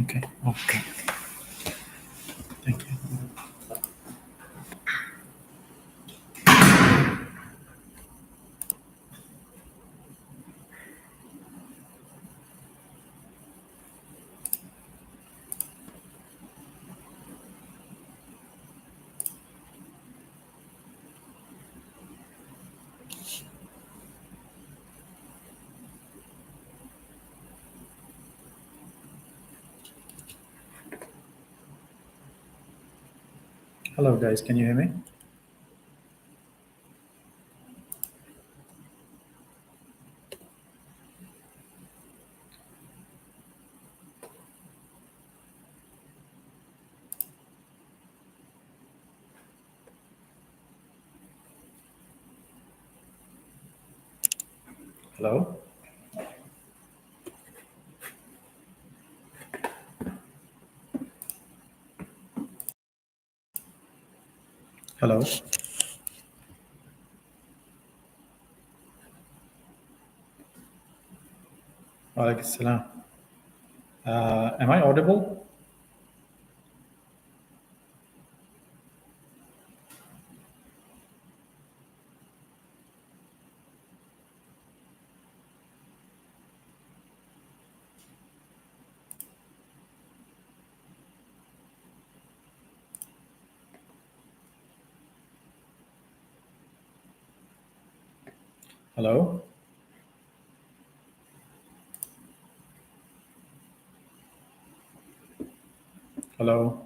Okay. Okay. Thank you. Hello, guys. Can you hear me? Hello? Hello? Walaikum salam. Am I audible? Hello? Hello?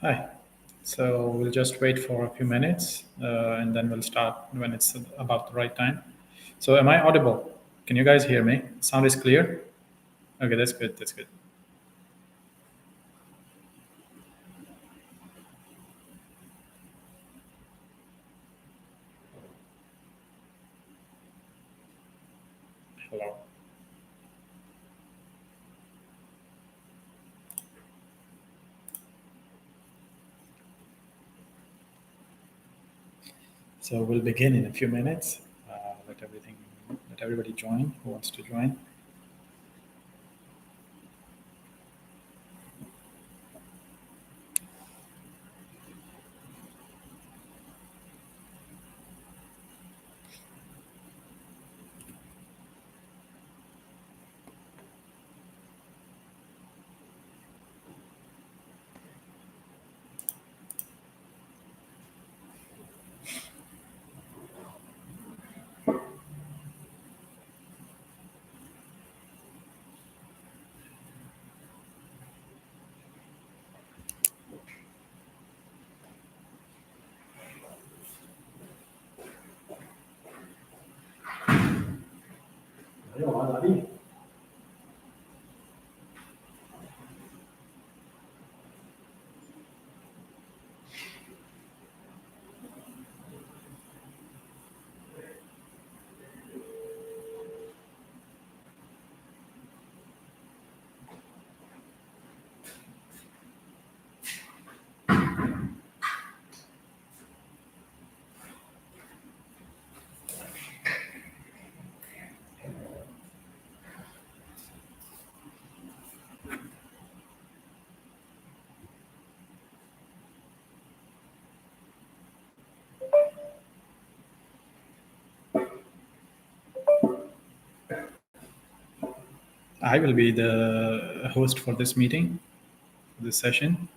Hi. So we'll just wait for a few minutes and then we'll start when it's about the right time. So, am I audible? Can you guys hear me? Sound is clear? Okay, that's good. That's good. Hello. So, we'll begin in a few minutes. Let everybody join who wants to join. I will be the host for this meeting, this session.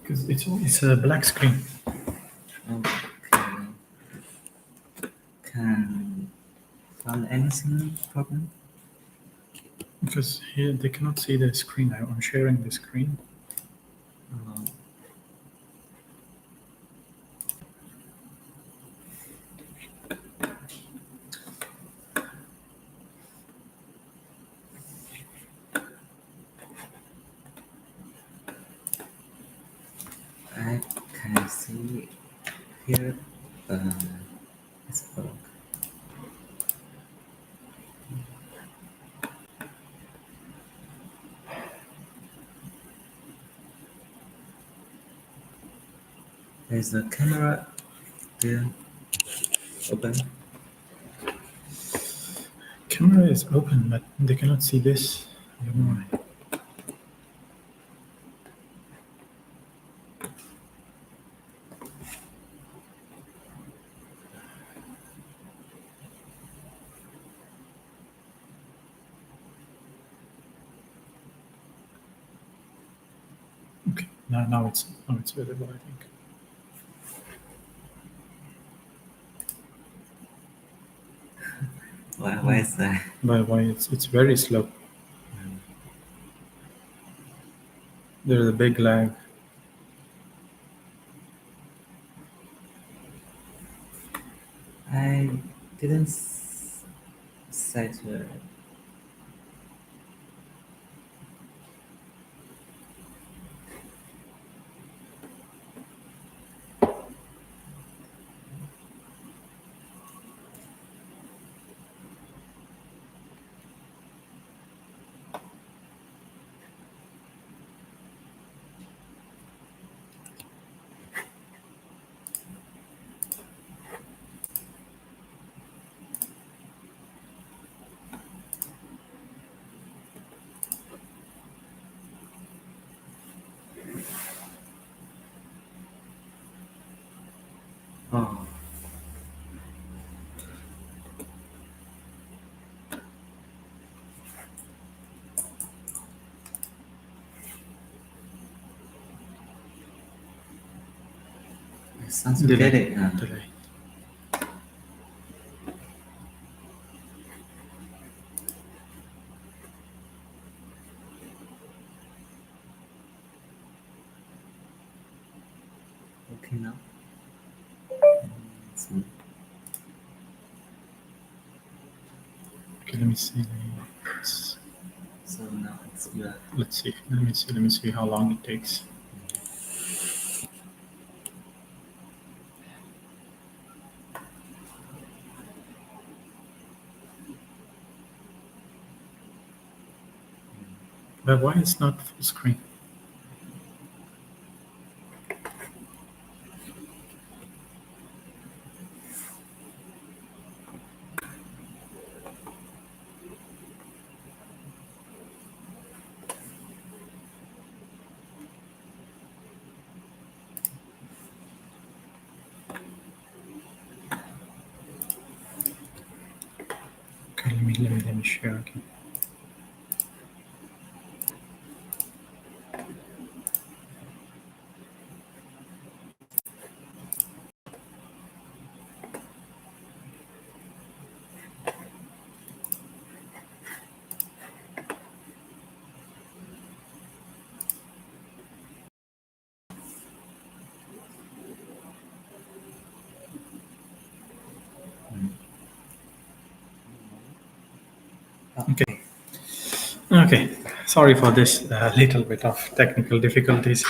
Because it's a black screen. Okay. Can find anything problem? Because here they cannot see the screen. I'm sharing the screen. Uh, I can see here. It's broke. There's a camera there. Open. Camera is open, but they cannot see this. I don't know why. Okay, now it's visible, I think. Why is that? But why it's very slow. There's a big lag. I didn't set Oh, it sounds Delay. okay. Delay. Okay now. So, Okay, let me see. so now it's black. Let's see. Let me see how long it takes. But why it's not full screen? Okay, let me share again. Okay. Okay. Sorry for this little bit of technical difficulties.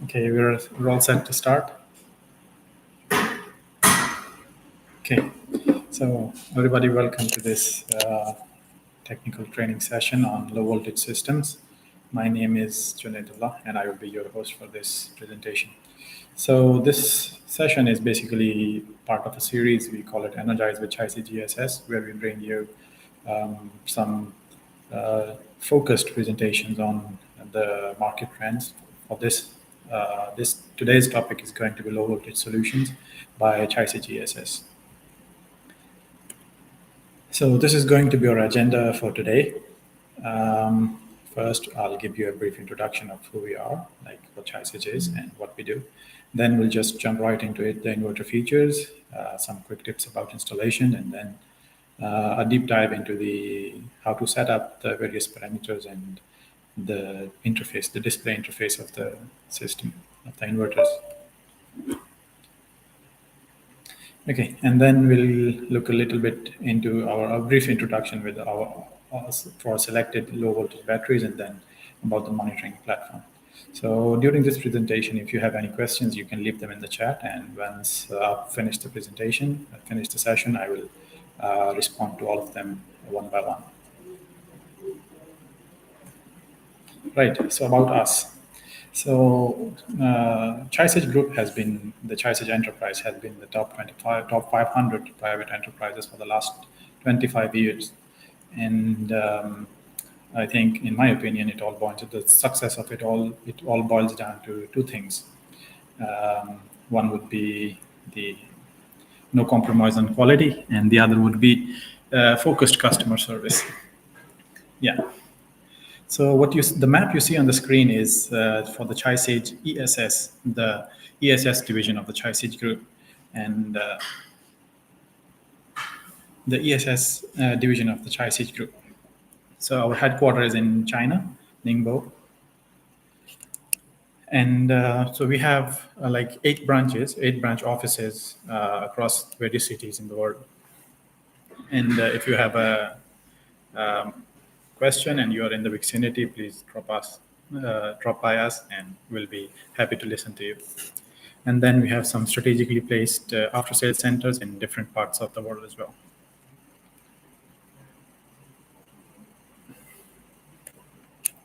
Okay, we're all set to start. Okay. So everybody, welcome to this technical training session on low voltage systems. My name is Junaidullah, and I will be your host for this presentation. So this session is basically part of a series. We call it Energize with Chisage, where we bring you some focused presentations on the market trends for this. This today's topic is going to be low voltage solutions by Chisage ESS. So this is going to be our agenda for today. Um, First, I'll give you a brief introduction of who we are, like what Chisage is and what we do. Then we'll just jump right into it, the inverter features, some quick tips about installation, and then a deep dive into the how to set up the various parameters and the interface, the display interface of the system, of the inverters. Okay, and then we'll look a little bit into a brief introduction with our for selected low voltage batteries, and then about the monitoring platform. So during this presentation, if you have any questions, you can leave them in the chat, and once I've finished the presentation, finish the session, I will respond to all of them one by one. Right. So about us. So Chisage Group has been, the Chisage Enterprise has been the top 25, top 500 private enterprises for the last 25 years. And I think, in my opinion, it all boils, the success of it all boils down to two things. One would be the no compromise on quality, and the other would be focused customer service. Yeah. So the map you see on the screen is for the Chisage ESS, the ESS division of the Chisage Group, and the ESS division of the Chisage Group. So our headquarters is in China, Ningbo, and so we have like 8 branch offices across various cities in the world. And if you have a question and you are in the vicinity, please drop by us, and we'll be happy to listen to you. And then we have some strategically placed after-sales centers in different parts of the world as well.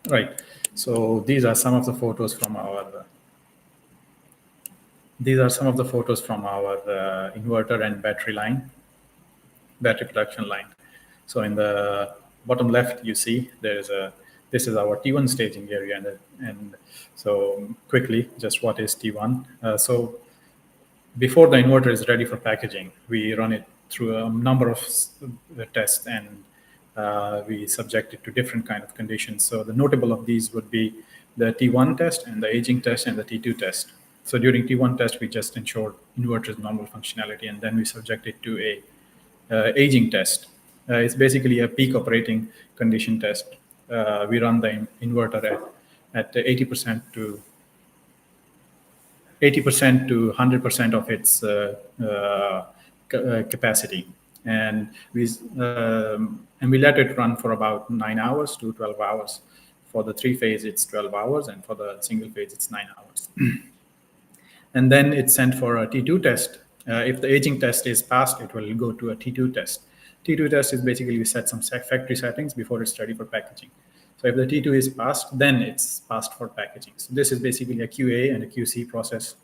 Right. So these are some of the photos from our. These are some of the photos from our inverter and battery production line. So in the bottom left, you see this is our T1 staging area, and so quickly, just what is T1? So before the inverter is ready for packaging, we run it through a number of tests, and we subject it to different kind of conditions. So the notable of these would be the T1 test and the aging test and the T2 test. So during T1 test, we just ensure inverter's normal functionality, and then we subject it to a aging test. It's basically a peak operating condition test. We run the inverter at 80% to 100% of its capacity, and we let it run for about 9 hours to 12 hours. For the 3-phase, it's 12 hours, and for the single phase, it's 9 hours. And then it's sent for a T2 test. If the aging test is passed, it will go to a T2 test. T2 test is basically we set some factory settings before it's ready for packaging. So if the T2 is passed, then it's passed for packaging. So this is basically a QA and a QC process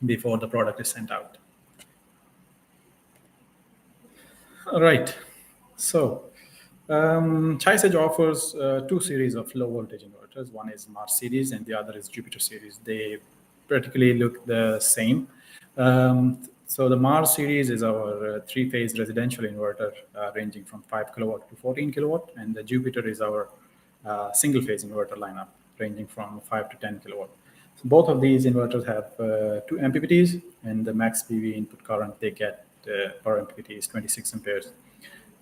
before the product is sent out. All right. So Chisage offers 2 series of low voltage inverters. One is Mars series and the other is Jupiter series. They practically look the same. So the Mars series is our 3-phase residential inverter ranging from 5 kilowatt to 14 kilowatt, and the Jupiter is our single-phase inverter lineup ranging from 5 to 10 kilowatt. So both of these inverters have 2 MPPTs, and the max PV input current they get per MPPT is 26 amperes.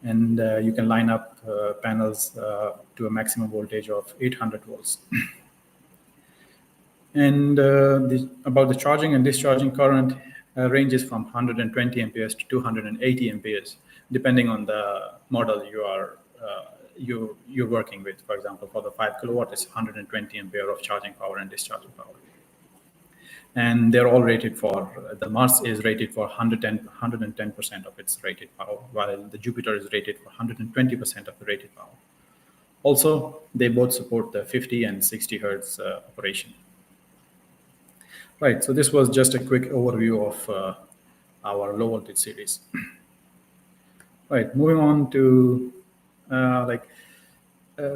And you can line up panels to a maximum voltage of 800 volts. And about the charging and discharging current ranges from 120 amperes to 280 amperes, depending on the model you're working with. For example, for the 5 kilowatt, it's 120 ampere of charging power and discharging power. And they're all rated for, the Mars is rated for 110% of its rated power, while the Jupiter is rated for 120% of the rated power. Also, they both support the 50 and 60 hertz operation. Right, so this was just a quick overview of our low voltage series. Right. Moving on to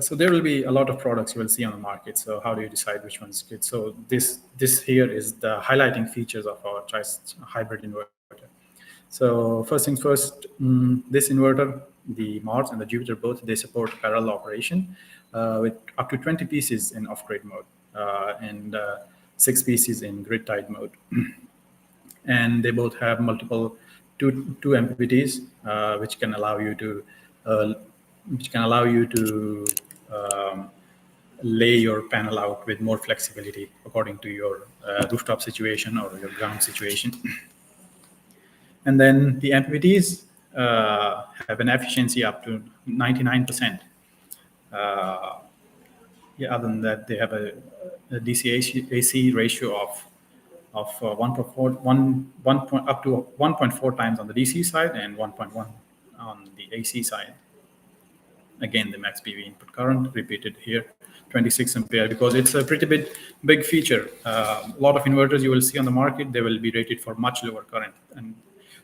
so there will be a lot of products you will see on the market. So how do you decide which one's good? So this here is the highlighting features of our hybrid inverter. So first things first, this inverter, the Mars and the Jupiter both, they support parallel operation with up to 20 pieces in off-grid mode and 6 pieces in grid-tied mode. And they both have multiple two MPPTs, which can allow you to uh, um, lay your panel out with more flexibility according to your rooftop situation or your ground situation. And then the MPPTs have an efficiency up to 99%. Yeah, other than that, they have a DC AC ratio of 1.4, up to 1.4 times on the DC side and 1.1 on the AC side. Again, the max PV input current repeated here, 26 ampere, because it's a pretty big feature. A lot of inverters you will see on the market, they will be rated for much lower current. And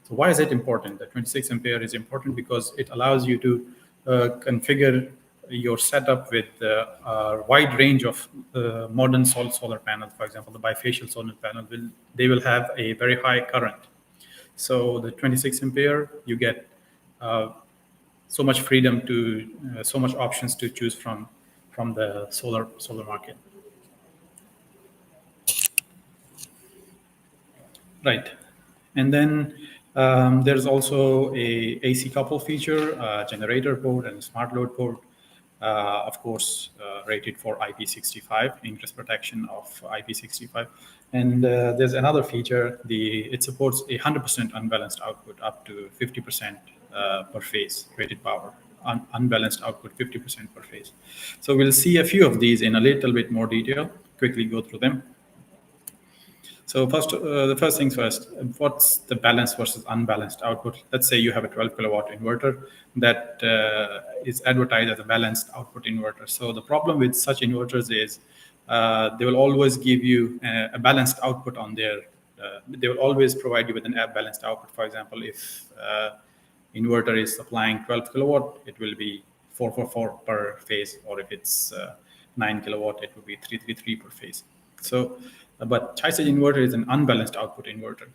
so why is it important? The 26 ampere is important because it allows you to configure your setup with a wide range of modern solar panels. For example, the bifacial solar panel they will have a very high current. So the 26 ampere, you get so much freedom to so much options to choose from the solar market. Right. And then there's also a AC couple feature, generator port and smart load port. Of course, rated for IP65, ingress protection of IP65. And there's another feature, it supports 100% unbalanced output up to 50% per phase rated power, unbalanced output 50% per phase. So we'll see a few of these in a little bit more detail, quickly go through them. So the first things first, what's the balanced versus unbalanced output? Let's say you have a 12 kilowatt inverter that is advertised as a balanced output inverter. So the problem with such inverters is they will always give you a balanced output on their, they will always provide you with an balanced output. For example, if inverter is supplying 12 kilowatt, it will be 444 per phase, or if it's 9 kilowatt, it will be 333 per phase. So, but Chisage inverter is an unbalanced output inverter.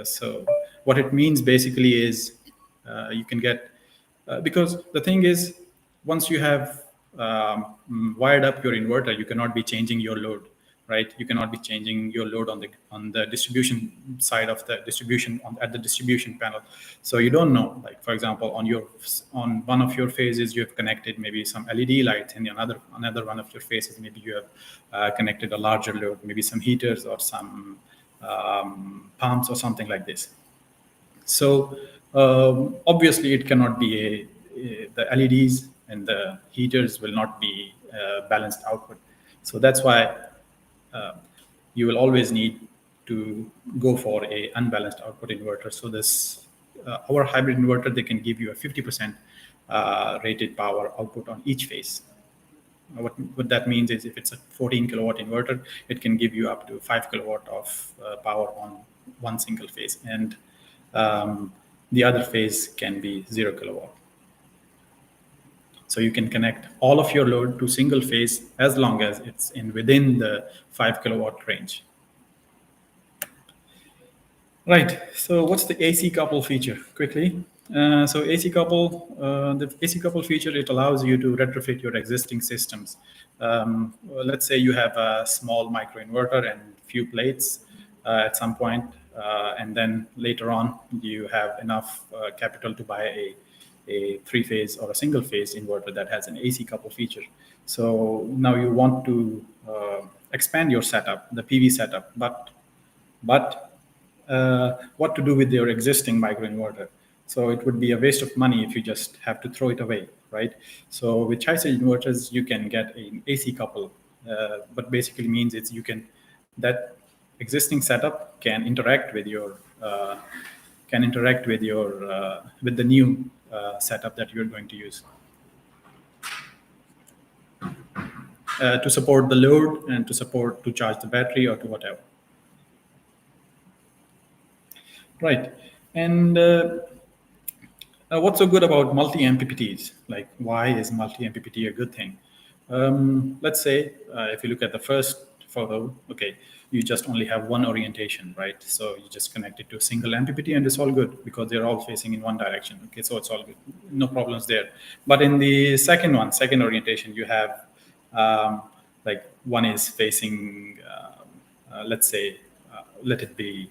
So what it means basically is you can get, because the thing is, once you have wired up your inverter, you cannot be changing your load, right? You cannot be changing your load on the distribution side of the distribution at the distribution panel. So you don't know, like for example, on one of your phases, you have connected maybe some LED lights, and another one of your phases, maybe you have connected a larger load, maybe some heaters or some pumps or something like this. So obviously, it cannot be the LEDs and the heaters will not be balanced output. So that's why you will always need to go for a unbalanced output inverter. So this our hybrid inverter, they can give you a 50% rated power output on each phase. What that means is if it's a 14 kilowatt inverter, it can give you up to 5 kilowatt of power on one single phase, and the other phase can be 0 kilowatt. So you can connect all of your load to single phase as long as it's within the 5 kilowatt range. Right. So what's the AC couple feature? Quickly. So the AC couple feature, it allows you to retrofit your existing systems. Let's say you have a small microinverter and few plates at some point, and then later on you have enough capital to buy a three-phase or a single-phase inverter that has an AC couple feature. So now you want to expand your setup, the PV setup, but what to do with your existing microinverter. So it would be a waste of money if you just have to throw it away, right? So with Chisage inverters, you can get an AC couple, but basically means that existing setup can interact with your with the new setup that you're going to use to support the load and to charge the battery or to whatever. Right. And What's so good about multi-MPPTs? Like, why is multi-MPPT a good thing? Let's say if you look at the first photo, okay, you just only have one orientation, right? So you just connect it to a single MPPT and it's all good because they're all facing in one direction. Okay, so it's all good, no problems there. But in the second one, second orientation, you have like one is facing, let's say, let it be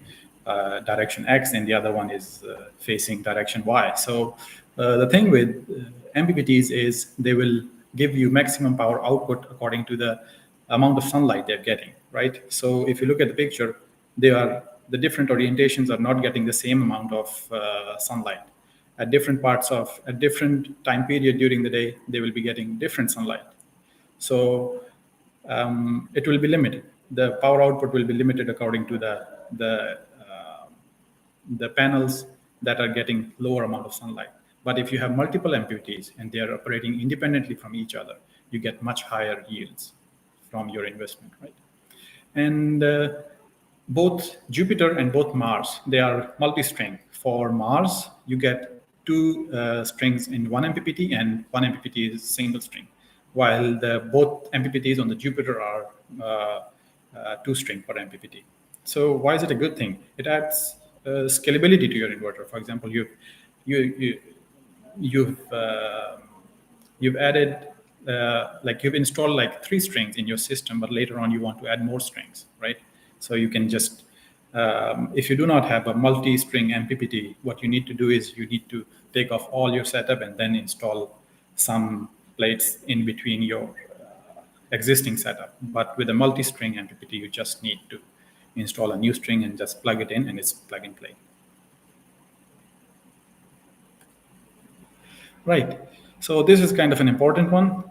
direction X, and the other one is facing direction Y. So the thing with MPPTs is they will give you maximum power output according to the amount of sunlight they're getting, right? So if you look at the picture, the different orientations are not getting the same amount of sunlight. At different time period during the day, they will be getting different sunlight. So it will be limited. The power output will be limited according to the panels that are getting lower amount of sunlight. But if you have multiple MPPTs and they are operating independently from each other, you get much higher yields from your investment, right? And both Jupiter and both Mars, they are multi-string. For Mars, you get two strings in one MPPT, and one MPPT is single string, while the both MPPTs on the Jupiter are two string per MPPT. So why is it a good thing? It adds scalability to your inverter. For example, you, you you've you've added like you've installed like three strings in your system, but later on you want to add more strings, right? So you can just if you do not have a multi-string MPPT, what you need to do is you need to take off all your setup and then install some plates in between your existing setup. But with a multi-string MPPT, you just need to install a new string and just plug it in, and it's plug and play. Right. So this is kind of an important one.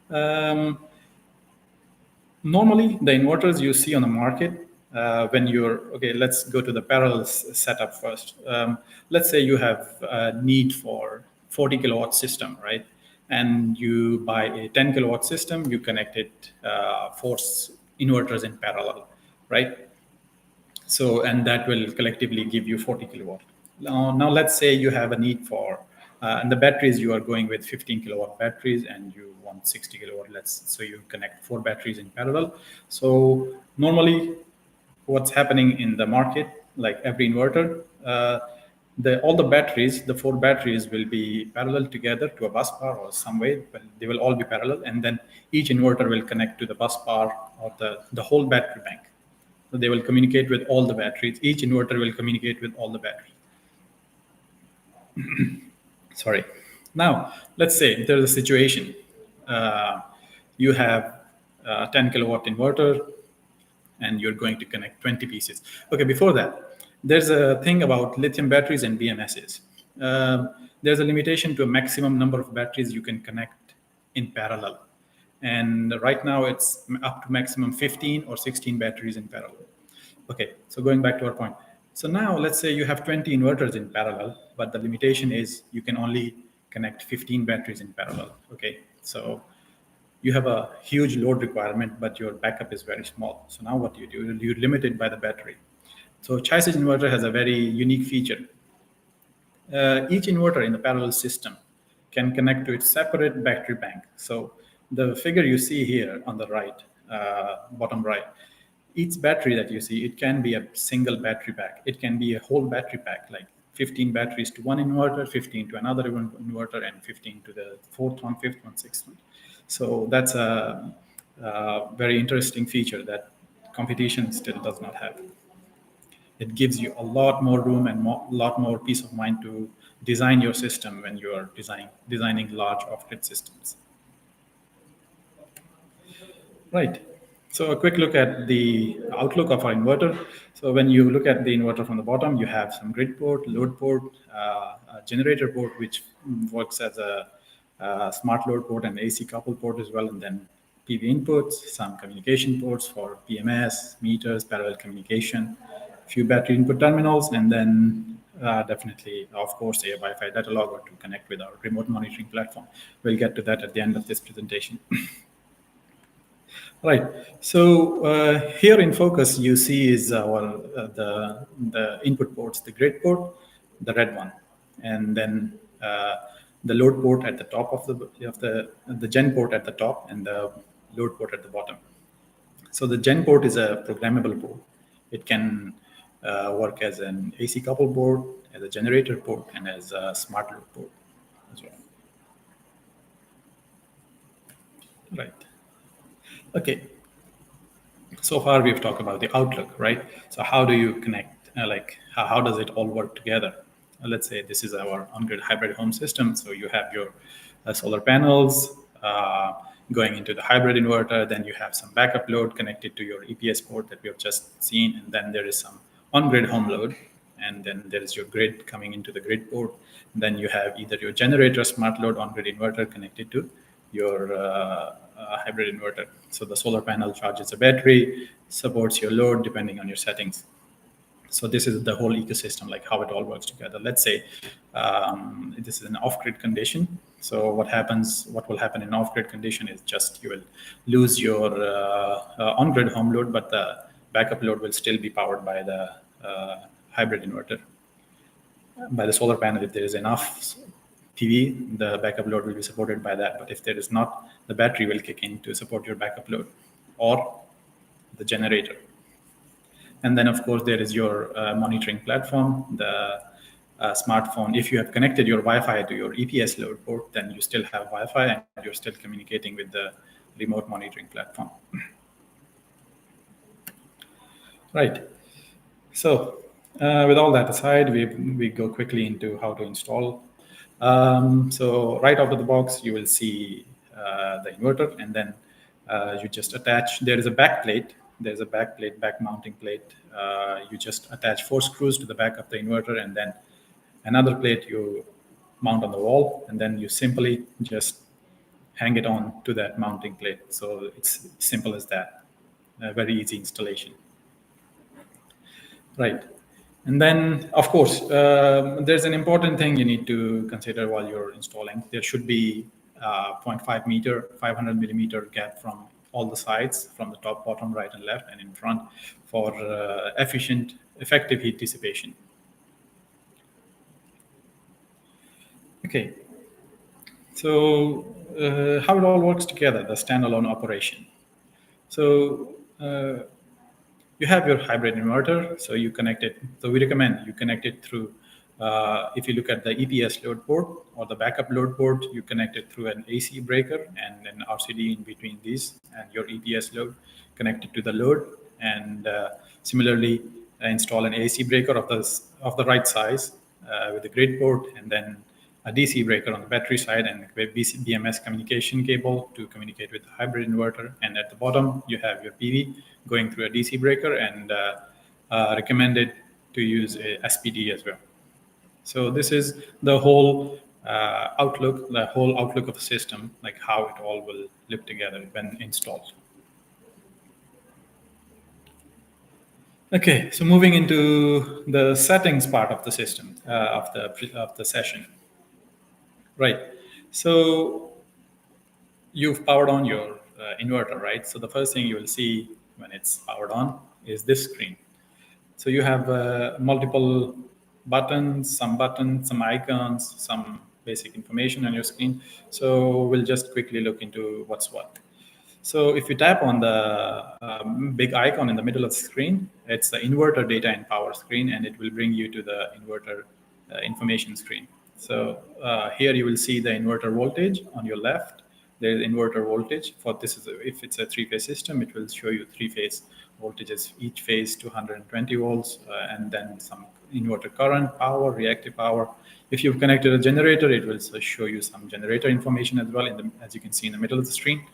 Um, Normally the inverters you see on the market when you're okay. Let's go to the parallel setup first. Let's say you have a need for 40 kilowatt system, right? And you buy a 10 kilowatt system. You connect it four inverters in parallel, right? So, and that will collectively give you 40 kilowatt. Now let's say you have a need for, and the batteries you are going with 15 kilowatt batteries and you want 60 kilowatt. So you connect four batteries in parallel. So normally what's happening in the market, like every inverter, all the batteries, the four batteries will be parallel together to a bus bar or some way, but they will all be parallel. And then each inverter will connect to the bus bar or the whole battery bank. So they will communicate with all the batteries. Each inverter will communicate with all the batteries. Sorry. Now, let's say there's a situation. You have a 10 kilowatt inverter and you're going to connect 20 pieces. Okay, before that, there's a thing about lithium batteries and BMSs. There's a limitation to a maximum number of batteries you can connect in parallel. And right now it's up to maximum 15 or 16 batteries in parallel. Okay, so going back to our point. So now let's say you have 20 inverters in parallel, but the limitation is you can only connect 15 batteries in parallel. Okay, so you have a huge load requirement, but your backup is very small. So now what do? You're limited by the battery. So Chisage inverter has a very unique feature. Each inverter in the parallel system can connect to its separate battery bank. So the figure you see here on the right, bottom right, each battery that you see, it can be a single battery pack. It can be a whole battery pack, like 15 batteries to one inverter, 15 to another inverter, and 15 to the fourth one, fifth one, sixth one. So that's a very interesting feature that competition still does not have. It gives you a lot more room and a lot more peace of mind to design your system when you are designing large off-grid systems. Right. So a quick look at the outlook of our inverter. So when you look at the inverter from the bottom, you have some grid port, load port, a generator port, which works as a smart load port and AC couple port as well, and then PV inputs, some communication ports for PMS, meters, parallel communication, few battery input terminals, and then definitely, of course, a Wi-Fi data logger to connect with our remote monitoring platform. We'll get to that at the end of this presentation. Right. So here in focus, you see is our the input ports, the grid port. the red one, and then the load port at the top of the gen port at the top, and the load port at the bottom. So the gen port is a programmable port. It can work as an AC coupled port, as a generator port, and as a smart load port as well. Right. Okay. So far we've talked about the outlook, right? So how do you connect? How does it all work together? Let's say this is our on-grid hybrid home system. So you have your solar panels going into the hybrid inverter. Then you have some backup load connected to your EPS port that we have just seen, and then there is some on-grid home load, and then there is your grid coming into the grid port. Then you have either your generator, smart load, on-grid inverter connected to your hybrid inverter. So the solar panel charges a battery, supports your load depending on your settings. So this is the whole ecosystem, like how it all works together. Let's say this is an off-grid condition. So what will happen in off-grid condition is just you will lose your on-grid home load, but the backup load will still be powered by the hybrid inverter, by the solar panel. If there is enough PV, the backup load will be supported by that. But if there is not, the battery will kick in to support your backup load, or the generator. And then, of course, there is your monitoring platform, the smartphone. If you have connected your Wi-Fi to your EPS load port, then you still have Wi-Fi and you're still communicating with the remote monitoring platform. Right. So with all that aside, we go quickly into how to install. So right out of the box, you will see the inverter, and then you just attach. There is a back plate. There's a back plate, back mounting plate. You just attach 4 screws to the back of the inverter, and then another plate you mount on the wall, and then you simply just hang it on to that mounting plate. So it's simple as that. A very easy installation. Right. And then, of course, there's an important thing you need to consider while you're installing. There should be 0.5 meter, 500 millimeter gap from all the sides, from the top, bottom, right, and left, and in front, for effective heat dissipation. Okay. So how it all works together, the standalone operation. So you have your hybrid inverter, so you connect it. So we recommend you connect it through, if you look at the EPS load port or the backup load port, you connect it through an AC breaker and an RCD in between these and your EPS load connected to the load. And similarly, install an AC breaker of the right size with the grid port, and then a DC breaker on the battery side, and a BMS communication cable to communicate with the hybrid inverter. And at the bottom, you have your PV going through a DC breaker, and recommended to use a SPD as well. So this is the whole outlook of the system, like how it all will look together when installed. Okay, so moving into the settings part of the system, of the session. Right. So you've powered on your inverter, right? So the first thing you will see when it's powered on is this screen. So you have multiple buttons, some icons, some basic information on your screen. So we'll just quickly look into what's what. So if you tap on the big icon in the middle of the screen, it's the inverter data and power screen, and it will bring you to the inverter information screen. So here you will see the inverter voltage on your left. There is inverter voltage for this. If it's a 3-phase system, it will show you 3-phase voltages, each phase 220 volts, and then some inverter current, power, reactive power. If you've connected a generator, it will show you some generator information as well, as you can see in the middle of the screen.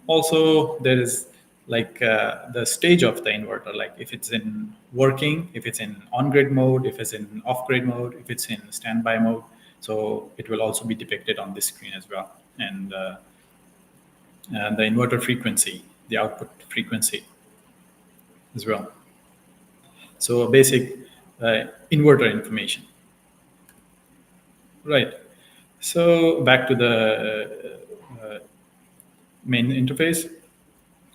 Also, there is like the stage of the inverter, like if it's in working, if it's in on-grid mode, if it's in off-grid mode, if it's in standby mode. So it will also be depicted on this screen as well. And the inverter frequency, the output frequency as well. So a basic inverter information. Right. So back to the main interface.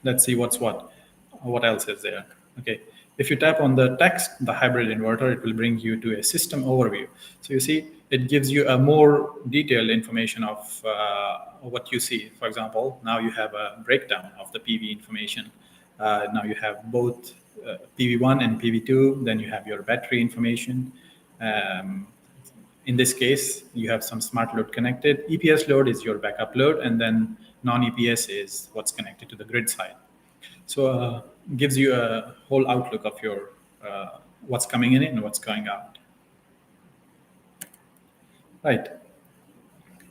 Let's see what's what else is there. Okay. If you tap on the text, the hybrid inverter, it will bring you to a system overview. So you see, it gives you a more detailed information of what you see. For example, now you have a breakdown of the PV information. Now you have both PV1 and PV2. Then you have your battery information. Um, in this case, you have some smart load connected. EPS load is your backup load, and then non-EPS is what's connected to the grid side. So gives you a whole outlook of your what's coming in and what's going out. Right.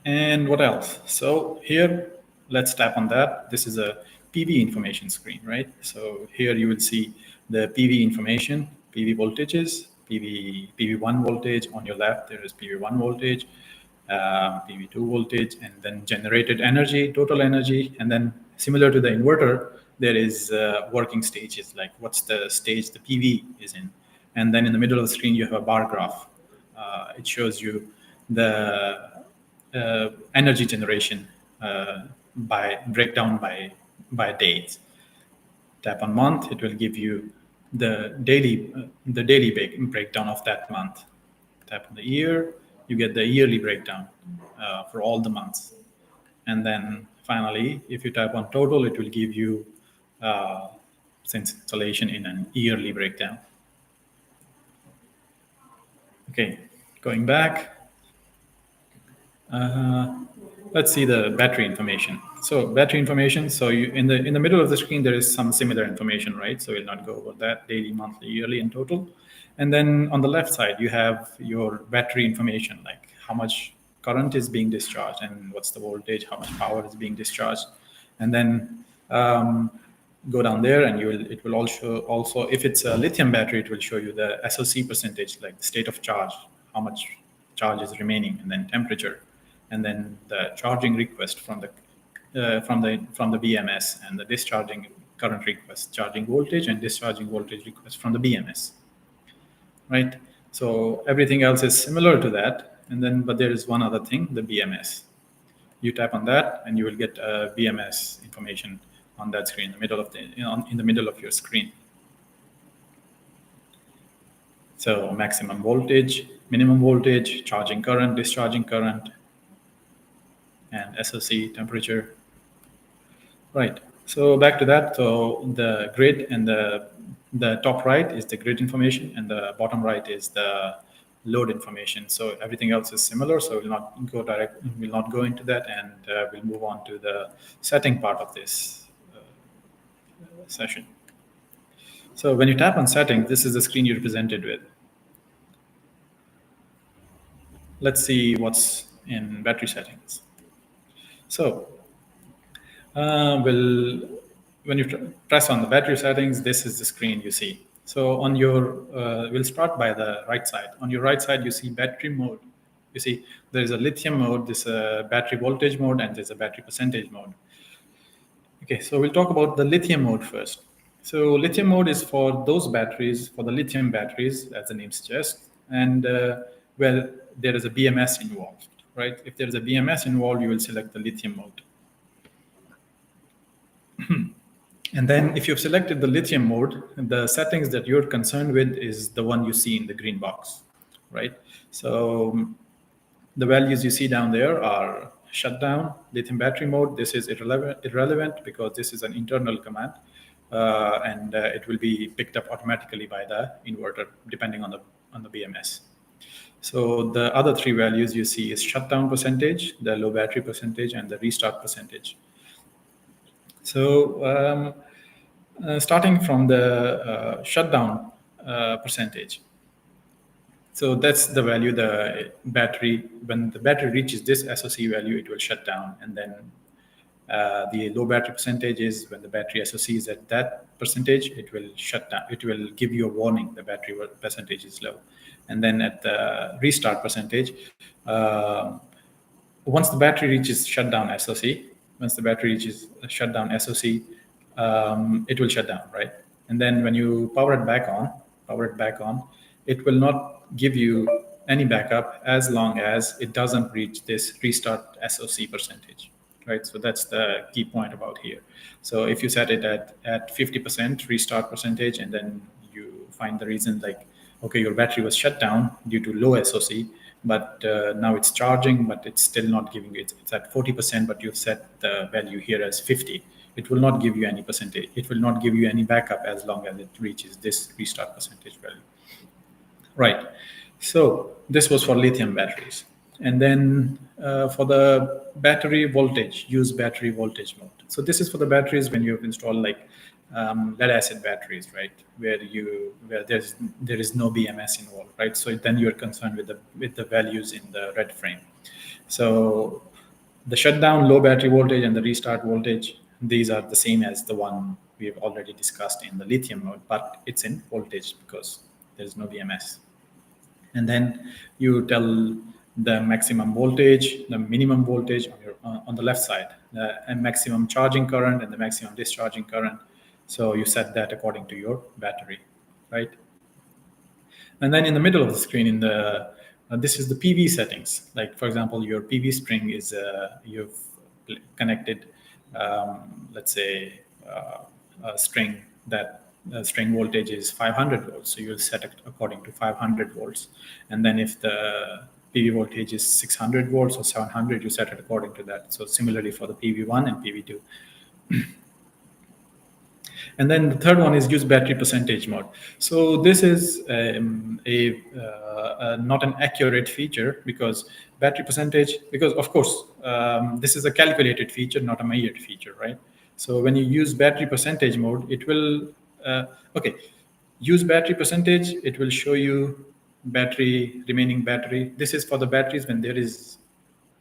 And what else? So here, let's tap on that. This is a PV information screen, right? So here you will see the PV information, PV voltages, PV1 voltage. On your left, there is PV1 voltage, PV2 voltage, and then generated energy, total energy. And then similar to the inverter, there is working stages, like what's the stage the PV is in. And then in the middle of the screen, you have a bar graph. It shows you the energy generation by breakdown by days. Tap on month, it will give you the daily breakdown of that month. Tap on the year, you get the yearly breakdown for all the months. And then finally, if you tap on total, it will give you since installation in an yearly breakdown. Okay, going back. Let's see the battery information. So battery information. So you in the middle of the screen there is some similar information, right? So we'll not go over that: daily, monthly, yearly, and total. And then on the left side you have your battery information, like how much current is being discharged and what's the voltage, how much power is being discharged, and then go down there and it will also if it's a lithium battery, it will show you the SOC percentage, like the state of charge, how much charge is remaining, and then temperature, and then the charging request from the BMS, and the discharging current request, charging voltage and discharging voltage request from the BMS, right? So everything else is similar to that, and then but there is one other thing, the BMS. You tap on that and you will get BMS information on that screen in the middle of in the middle of your screen. So maximum voltage, minimum voltage, charging current, discharging current, and SOC temperature. Right. So back to that. So the grid and the top right is the grid information, and the bottom right is the load information. So everything else is similar. So we'll not go into that, and we'll move on to the setting part of this session. So when you tap on settings, this is the screen you're presented with. Let's see what's in battery settings. So when you press on the battery settings, this is the screen you see. So on your, we'll start by the right side. On your right side, you see battery mode. You see there's a lithium mode, there's a battery voltage mode, and there's a battery percentage mode. Okay, so we'll talk about the lithium mode first. So lithium mode is for those batteries, for the lithium batteries, as the name suggests, and where there is a BMS involved, right? If there is a BMS involved, you will select the lithium mode. And then if you've selected the lithium mode, the settings that you're concerned with is the one you see in the green box, right? So the values you see down there are shutdown, lithium battery mode. This is irrelevant because this is an internal command, and it will be picked up automatically by the inverter depending on the BMS. So the other three values you see is shutdown percentage, the low battery percentage, and the restart percentage. So starting from the shutdown percentage. So that's the value the battery, when the battery reaches this SOC value, it will shut down. And then the low battery percentage is when the battery SOC is at that percentage, it will shut down. It will give you a warning, the battery percentage is low. And then at the restart percentage, once the battery reaches shutdown SOC, once the battery reaches shutdown SOC, it will shut down, right? And then when you power it back on, it will not give you any backup as long as it doesn't reach this restart SOC percentage, right? So that's the key point about here. So if you set it at 50% restart percentage, and then you find the reason, like, okay, your battery was shut down due to low SOC, but now it's charging, but it's still not giving you, it's at 40%, but you've set the value here as 50. It will not give you any percentage. It will not give you any backup as long as it reaches this restart percentage value. Right. So this was for lithium batteries. And then for the battery voltage, use battery voltage mode. So this is for the batteries when you have installed like lead acid batteries, right? Where there is no BMS involved, right? So then you're concerned with the values in the red frame. So the shutdown, low battery voltage, and the restart voltage, these are the same as the one we have already discussed in the lithium mode, but it's in voltage because there's no BMS. And then you tell the maximum voltage, the minimum voltage on the left side, the maximum charging current and the maximum discharging current. So you set that according to your battery, right? And then in the middle of the screen, in the this is the PV settings. Like for example, your PV string is you've connected, let's say, a string that string voltage is 500 volts. So you'll set it according to 500 volts. And then if the PV voltage is 600 volts or 700, you set it according to that. So similarly for the PV1 and PV2. And then the third one is use battery percentage mode. So this is not an accurate feature because battery percentage, because of course, this is a calculated feature, not a measured feature, right? So when you use battery percentage mode, it will, okay, use battery percentage, it will show you remaining battery. This is for the batteries when there is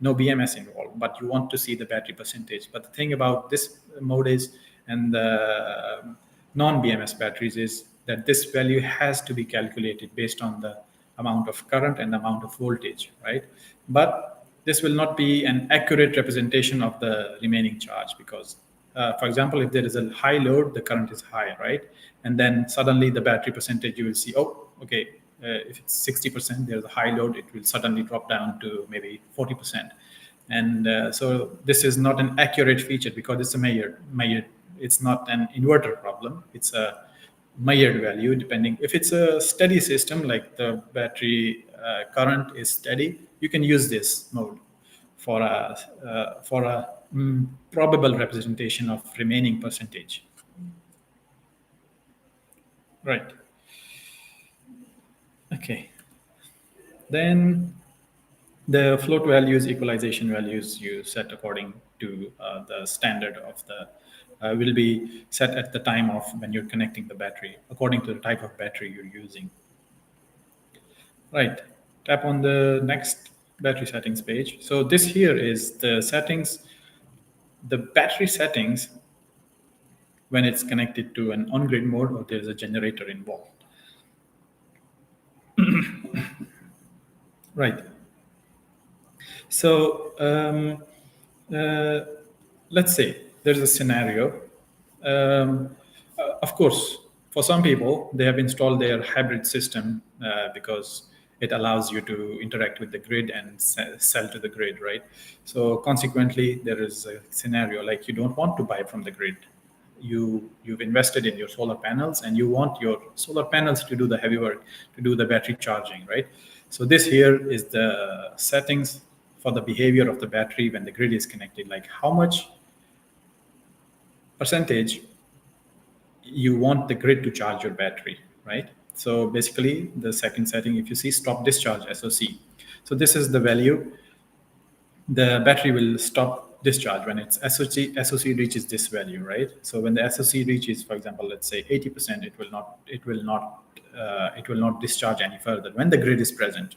no BMS involved, but you want to see the battery percentage. But the thing about this mode is, and the non-BMS batteries is that this value has to be calculated based on the amount of current and the amount of voltage, right? But this will not be an accurate representation of the remaining charge because, for example, if there is a high load, the current is high, right? And then suddenly the battery percentage, you will see, oh, okay, if it's 60%, there's a high load, it will suddenly drop down to maybe 40%. And so this is not an accurate feature because it's a measured. It's not an inverter problem. It's a measured value depending. If it's a steady system, like the battery current is steady, you can use this mode for a probable representation of remaining percentage. Right. Okay. Then the float values, equalization values you set according to the standard of the will be set at the time of when you're connecting the battery according to the type of battery you're using. Right. Tap on the next battery settings page. So this here is the settings, the battery settings when it's connected to an on-grid mode or there's a generator involved. Right. So let's say there's a scenario. Of course, for some people, they have installed their hybrid system because it allows you to interact with the grid and sell to the grid, right? So consequently, there is a scenario like you don't want to buy from the grid. You've invested in your solar panels and you want your solar panels to do the heavy work, to do the battery charging, right? So this here is the settings for the behavior of the battery when the grid is connected, like how much percentage you want the grid to charge your battery, right? So basically the second setting, if you see stop discharge SOC. So this is the value. The battery will stop discharge when its SOC reaches this value, right? So when the SOC reaches, for example, let's say 80%, it will not discharge any further when the grid is present.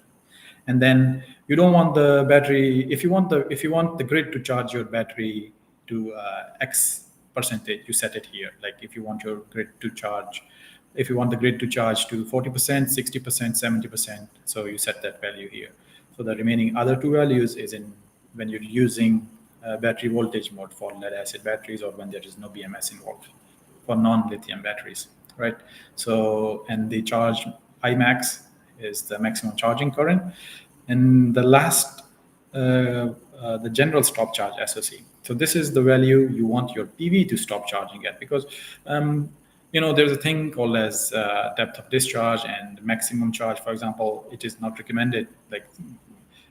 And then you don't want the battery, if you want the grid to charge your battery to X percentage, you set it here. Like if you want your grid to charge, if you want the grid to charge to 40%, 60%, 70%, so you set that value here. So the remaining other two values is in when you're using battery voltage mode for lead acid batteries or when there is no BMS involved for non-lithium batteries, right? So, and the charge Imax is the maximum charging current. And the last, the general stop charge SOC. So this is the value you want your PV to stop charging at, because there's a thing called as depth of discharge and maximum charge. For example, it is not recommended like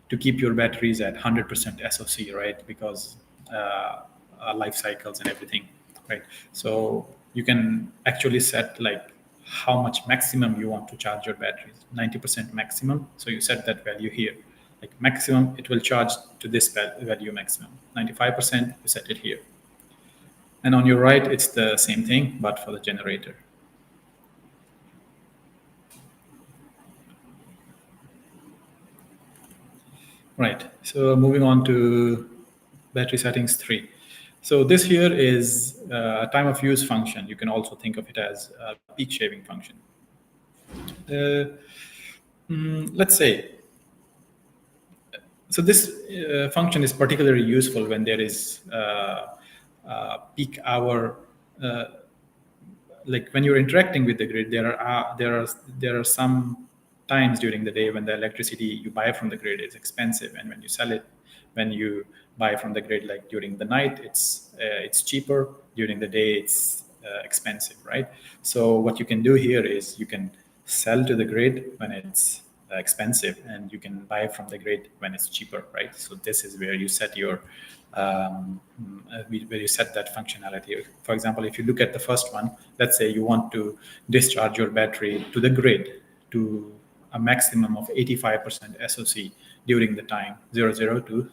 to keep your batteries at 100% SOC, right? Because life cycles and everything, right? So you can actually set like how much maximum you want to charge your batteries, 90% maximum. So you set that value here, like maximum, it will charge to this value maximum. 95%, you set it here. And on your right, it's the same thing, but for the generator. Right. So moving on to battery settings 3. So this here is a time of use function. You can also think of it as a peak shaving function. Let's say, so this function is particularly useful when there is peak hour, like when you're interacting with the grid, there are some times during the day when the electricity you buy from the grid is expensive, and when you sell it, when you buy from the grid, like during the night, it's cheaper. During the day, it's expensive, right? So what you can do here is you can sell to the grid when it's expensive, and you can buy from the grid when it's cheaper, right? So this is where you set your where you set that functionality. For example, if you look at the first one, let's say you want to discharge your battery to the grid to a maximum of 85% SOC during the time 00 to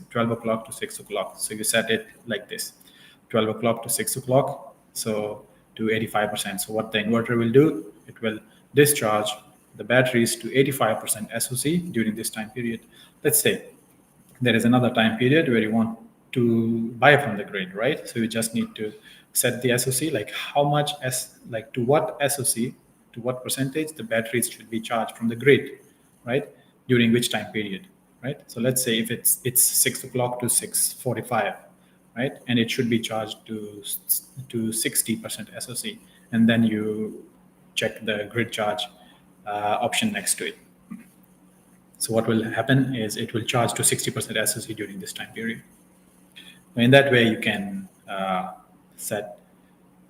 12 o'clock to 6 o'clock. So you set it like this, 12 o'clock to 6 o'clock, so to 85%. So what the inverter will do, it will discharge the batteries to 85% SOC during this time period. Let's say there is another time period where you want to buy from the grid, right? So you just need to set the SOC, like how much, like to what SOC, to what percentage the batteries should be charged from the grid, right? During which time period, right? So let's say if it's 6 o'clock to 6:45, right? And it should be charged to 60% SOC, and then you check the grid charge option next to it. So what will happen is it will charge to 60% SOC during this time period. In that way, you can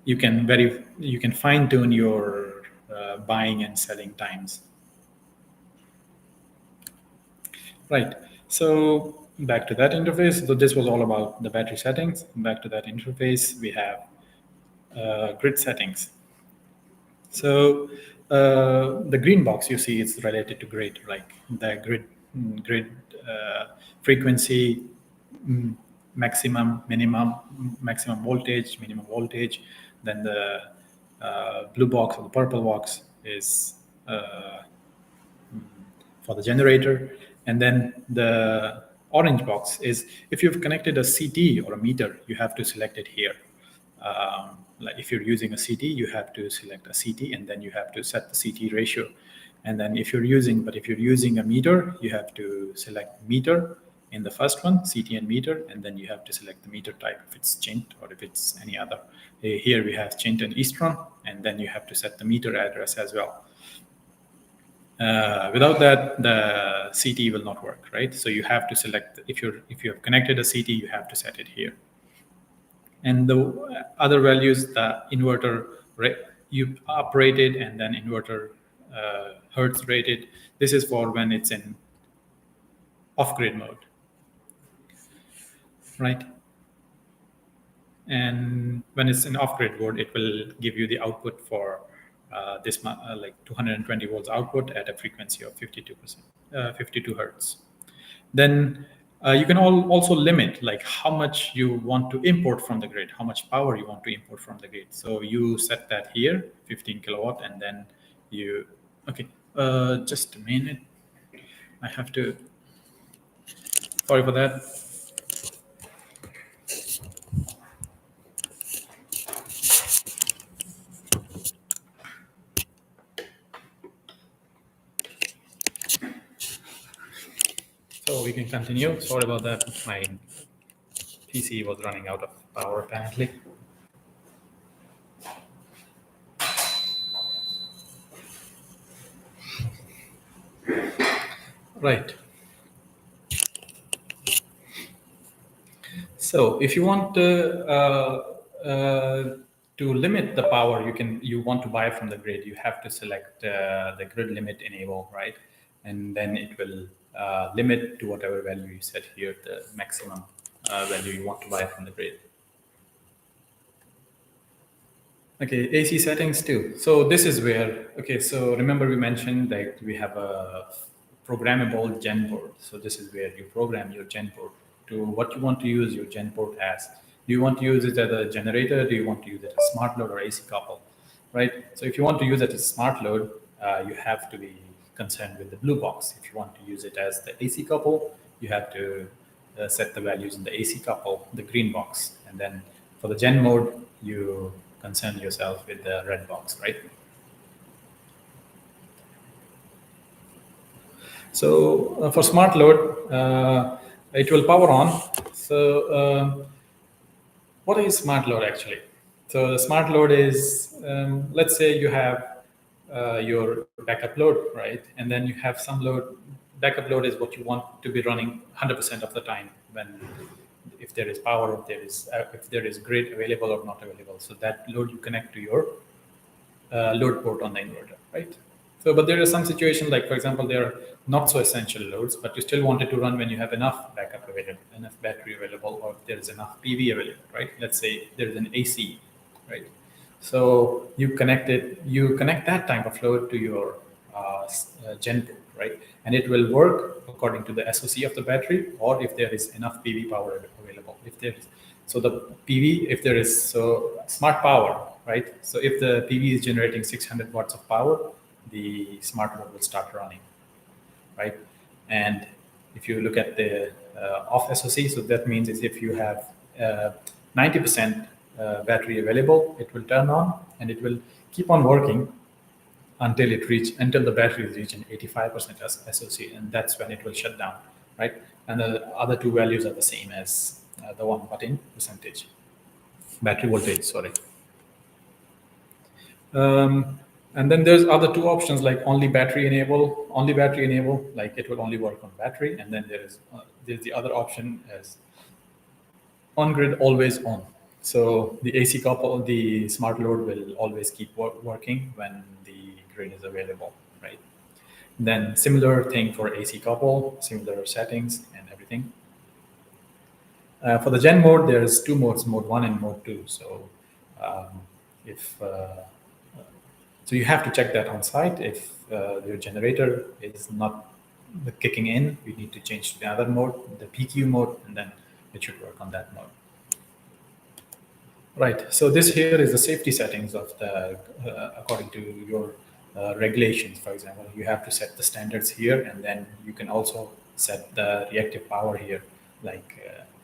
you can fine tune your buying and selling times. Right. So back to that interface. So this was all about the battery settings. Back to that interface, we have grid settings. So the green box you see is related to grid, like the grid frequency, maximum, minimum, maximum voltage, minimum voltage. Then the blue box or the purple box is for the generator. And then the orange box is if you've connected a CT or a meter, you have to select it here. Like if you're using a CT, you have to select a CT, and then you have to set the CT ratio. And then if you're using a meter, you have to select meter in the first one, CT and meter, and then you have to select the meter type if it's Chint or if it's any other. Here we have Chint and Eastron, and then you have to set the meter address as well. Without that, the CT will not work, right? So you have to select, if you have connected a CT, you have to set it here. And the other values, the inverter you uprated, and then inverter hertz rated. This is for when it's in off-grid mode, right? And when it's in off-grid mode, it will give you the output for this like 220 volts output at a frequency of 52 hertz. Then you can also limit like how much you want to import from the grid, how much power you want to import from the grid. So you set that here, 15 kilowatt, and then you, okay, just a minute. I have to, sorry for that. So we can continue. Sorry about that. My PC was running out of power apparently. Right. So if you want to limit the power you want to buy from the grid, you have to select the grid limit enable, right? And then it will limit to whatever value you set here, the maximum value you want to buy from the grid. Okay, AC settings too. So this is where, okay, so remember we mentioned that we have a programmable gen port. So this is where you program your gen port to what you want to use your gen port as. Do you want to use it as a generator? Do you want to use it as smart load or AC couple, right? So if you want to use it as smart load, you have to be concerned with the blue box. If you want to use it as the AC couple, you have to set the values in the AC couple, the green box. And then for the gen mode, you concern yourself with the red box, right? So for smart load, it will power on. So what is smart load actually? So the smart load is, let's say you have your backup load, right? And then you have some load. Backup load is what you want to be running 100% of the time when, if there is power, if there is grid available or not available. So that load you connect to your load port on the inverter, right? So, but there are some situations like, for example, there are not so essential loads, but you still want it to run when you have enough backup available, enough battery available, or if there is enough PV available, right? Let's say there is an AC, right? So you connect that type of load to your gen port, right? And it will work according to the SOC of the battery, or if there is enough PV power available. If there is, so the PV, if there is so smart power, right? So if the PV is generating 600 watts of power, the smart mode will start running, right? And if you look at the off SOC, so that means is if you have 90% battery available, it will turn on and it will keep on working until the battery is reaching 85% SOC, and that's when it will shut down, right? And the other two values are the same as the one, but in percentage, battery voltage. Sorry. And then there's other two options like only battery enable, like it will only work on battery. And then there's the other option as on grid always on. So the AC couple, the smart load will always keep working when the grid is available, right? Then similar thing for AC couple, similar settings and everything. For the gen mode, there's two modes, mode 1 and mode 2. So if so you have to check that on site. If your generator is not kicking in, you need to change to the other mode, the PQ mode, and then it should work on that mode. Right. So this here is the safety settings of the according to your regulations. For example, you have to set the standards here, and then you can also set the reactive power here. Like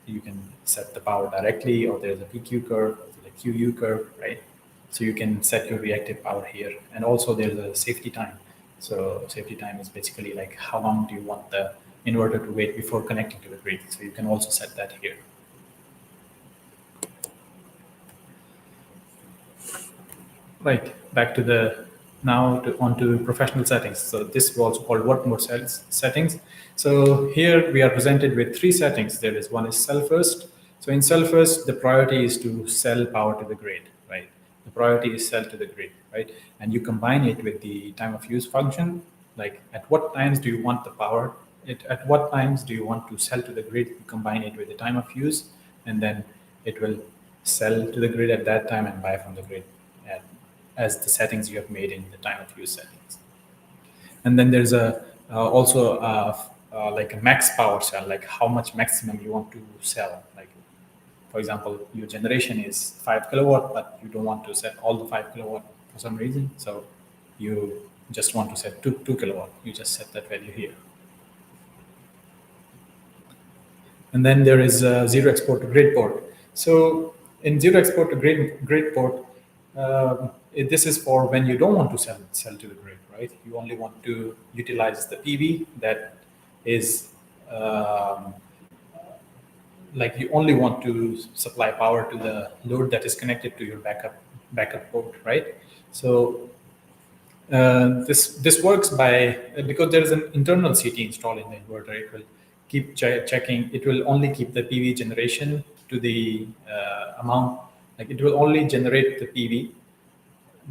you can set the power directly, or there's a PQ curve, the QU curve, right? So you can set your reactive power here, and also there's a safety time. So safety time is basically like how long do you want the inverter to wait before connecting to the grid. So you can also set that here. Right, back to the onto professional settings. So this is also called work mode settings. So here we are presented with three settings. There is one is sell first. So in sell first, the priority is to sell power to the grid, right? The priority is sell to the grid, right? And you combine it with the time of use function. Like at what times do you want the power? At what times do you want to sell to the grid? You combine it with the time of use, and then it will sell to the grid at that time and buy from the grid as the settings you have made in the time of use settings. And then there's also like a max power sell, like how much maximum you want to sell. Like for example, your generation is 5 kilowatt, but you don't want to set all the 5 kilowatt for some reason. So you just want to set 2 kilowatt. You just set that value here. And then there is zero export to grid port. So in zero export to grid port, this is for when you don't want to sell to the grid, right? You only want to utilize the PV that is like you only want to supply power to the load that is connected to your backup port, right? So this works by because there is an internal CT installed in the inverter. It will keep checking. It will only keep the PV generation to the amount Like it will only generate the PV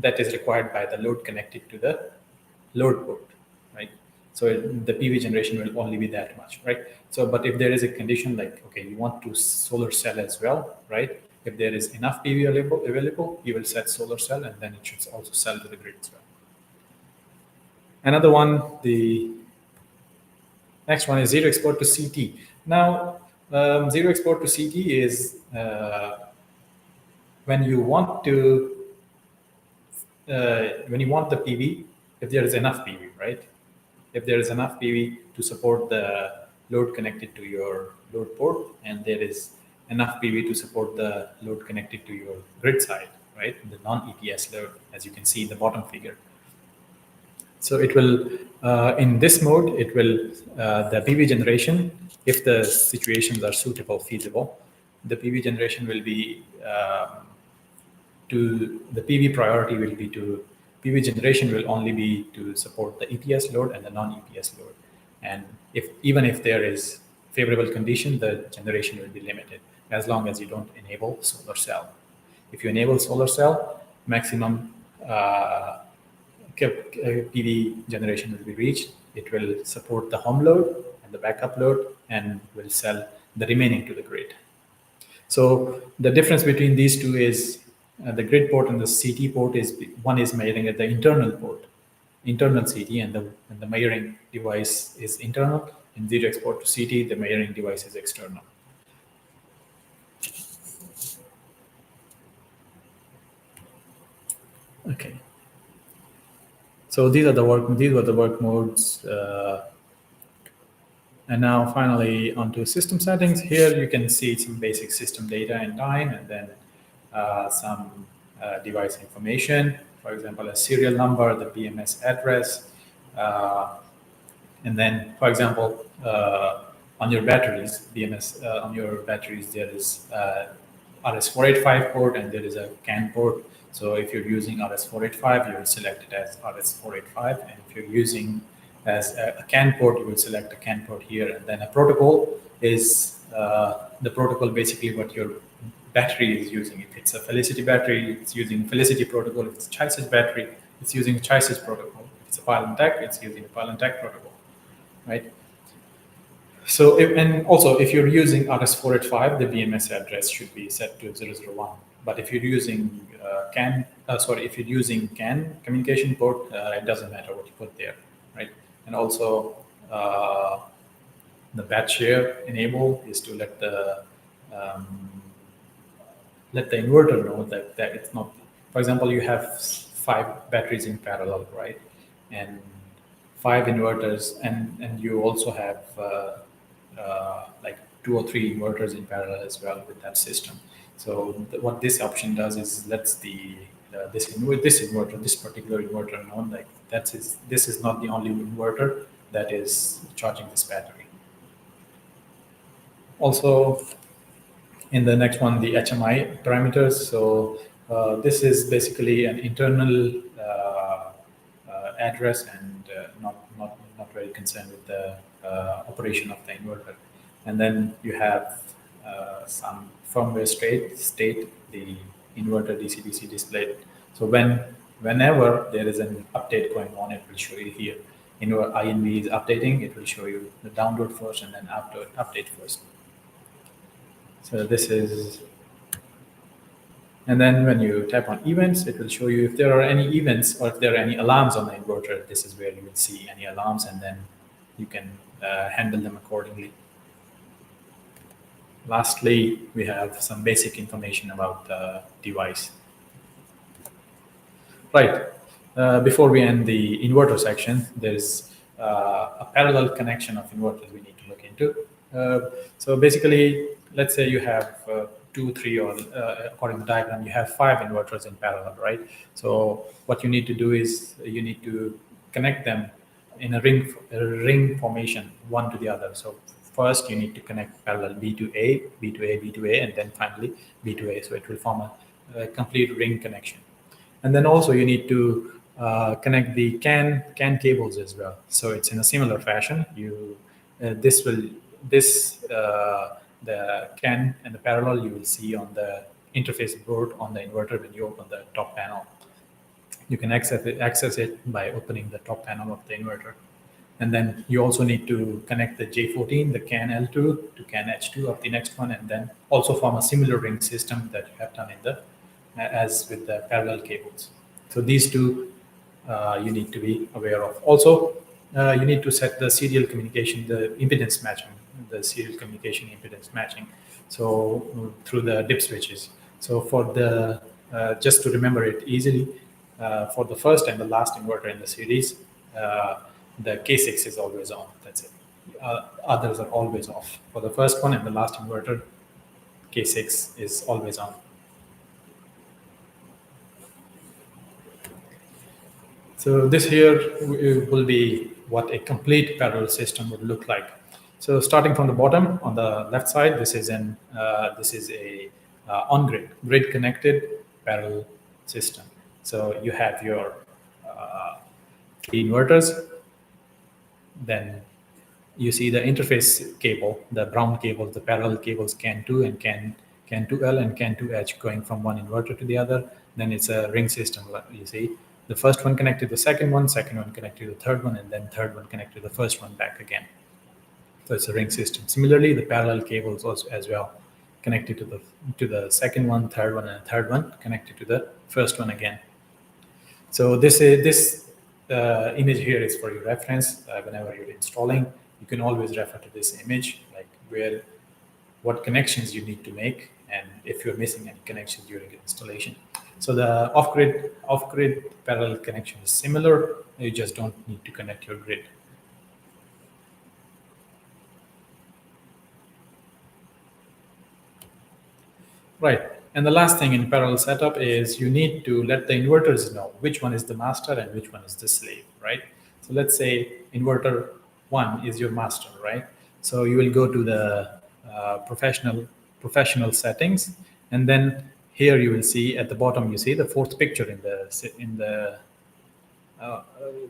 that is required by the load connected to the load port, right? So the PV generation will only be that much, right? So, but if there is a condition like, okay, you want to solar cell as well, right? If there is enough PV available, you will set solar cell, and then it should also sell to the grid as well. Another one, the next one is zero export to CT. Now, zero export to CT is when you want to when you want the PV, if there is enough PV, right? If there is enough PV to support the load connected to your load port, and there is enough PV to support the load connected to your grid side, right? The non-ETS load, as you can see in the bottom figure. So it will, in this mode, it will, the PV generation, if the situations are suitable, feasible, the PV generation will be the PV priority will be to PV generation will only be to support the ETS load and the non-ETS load. And if even if there is favorable condition, the generation will be limited as long as you don't enable solar cell. If you enable solar cell, maximum PV generation will be reached. It will support the home load and the backup load and will sell the remaining to the grid. So the difference between these two is the grid port and the CT port is one is measuring at the internal port, internal CT, and the measuring device is internal. In zero export to CT, the measuring device is external. Okay. So these are the work. These were the work modes. And now finally onto system settings. Here you can see some basic system data and time, and then some device information. For example, a serial number, the BMS address, and then, for example, on your batteries, BMS on your batteries, there is RS485 port and there is a CAN port. So if you're using RS485, you will select it as RS485, and if you're using as a CAN port, you will select a CAN port here. And then a protocol is the protocol basically what your battery is using. If it's a Felicity battery, it's using Felicity protocol. If it's a Chisage battery, it's using a Chisage protocol. If it's a Pile and Tech, it's using a Pile and Tech protocol, right? So, and also if you're using RS485, the BMS address should be set to 001. But if you're using if you're using CAN communication port, it doesn't matter what you put there, right? And also the batch share enable is to let the inverter know that it's not. For example, you have 5 batteries in parallel, right? And 5 inverters, and you also have like 2 or 3 inverters in parallel as well with that system. So what this option does is lets this inverter, this particular inverter know like this is not the only inverter that is charging this battery. Also, in the next one, the HMI parameters. So this is basically an internal address and not very concerned with the operation of the inverter. And then you have some firmware state the inverter DC-DC display. So whenever there is an update going on, it will show you here. In your INV is updating, it will show you the download first and then update first. So this is, and then when you tap on events, it will show you if there are any events or if there are any alarms on the inverter. This is where you will see any alarms, and then you can handle them accordingly. Lastly, we have some basic information about the device. Right. Before we end the inverter section, there's a parallel connection of inverters we need to look into. So basically, let's say you have 2, 3, or according to the diagram, you have 5 inverters in parallel, right? So what you need to do is you need to connect them in a ring formation, one to the other. So first you need to connect parallel B to A, B to A, B to A, and then finally B to A. So it will form a complete ring connection. And then also you need to connect the CAN cables as well. So it's in a similar fashion. The CAN and the parallel you will see on the interface board on the inverter when you open the top panel. You can access it by opening the top panel of the inverter. And then you also need to connect the J14, the CAN L2 to CAN H2 of the next one, and then also form a similar ring system that you have done in the as with the parallel cables. So these two you need to be aware of. Also, you need to set the serial communication, the impedance matching, the serial communication impedance matching. So through the dip switches. So for the just to remember it easily, for the first and the last inverter in the series, the K6 is always on. That's it. Others are always off. For the first one and the last inverter, K6 is always on. So this here will be what a complete parallel system would look like. So starting from the bottom on the left side, this is a on-grid, grid connected parallel system. So you have your three inverters, then you see the interface cable, the brown cables, the parallel cables CAN2 and CAN2L and CAN2H going from one inverter to the other. Then it's a ring system. You see the first one connected to the second one connected to the third one, and then third one connected to the first one back again. So it's a ring system. Similarly, the parallel cables also as well connected to the second one, third one, and third one connected to the first one again. So this image here is for your reference. Whenever you're installing, you can always refer to this image, like what connections you need to make, and if you're missing any connections during installation. So the off-grid parallel connection is similar. You just don't need to connect your grid. Right. And the last thing in parallel setup is you need to let the inverters know which one is the master and which one is the slave, right? So let's say inverter 1 is your master, right? So you will go to the professional settings, and then here you will see at the bottom, you see the fourth picture uh,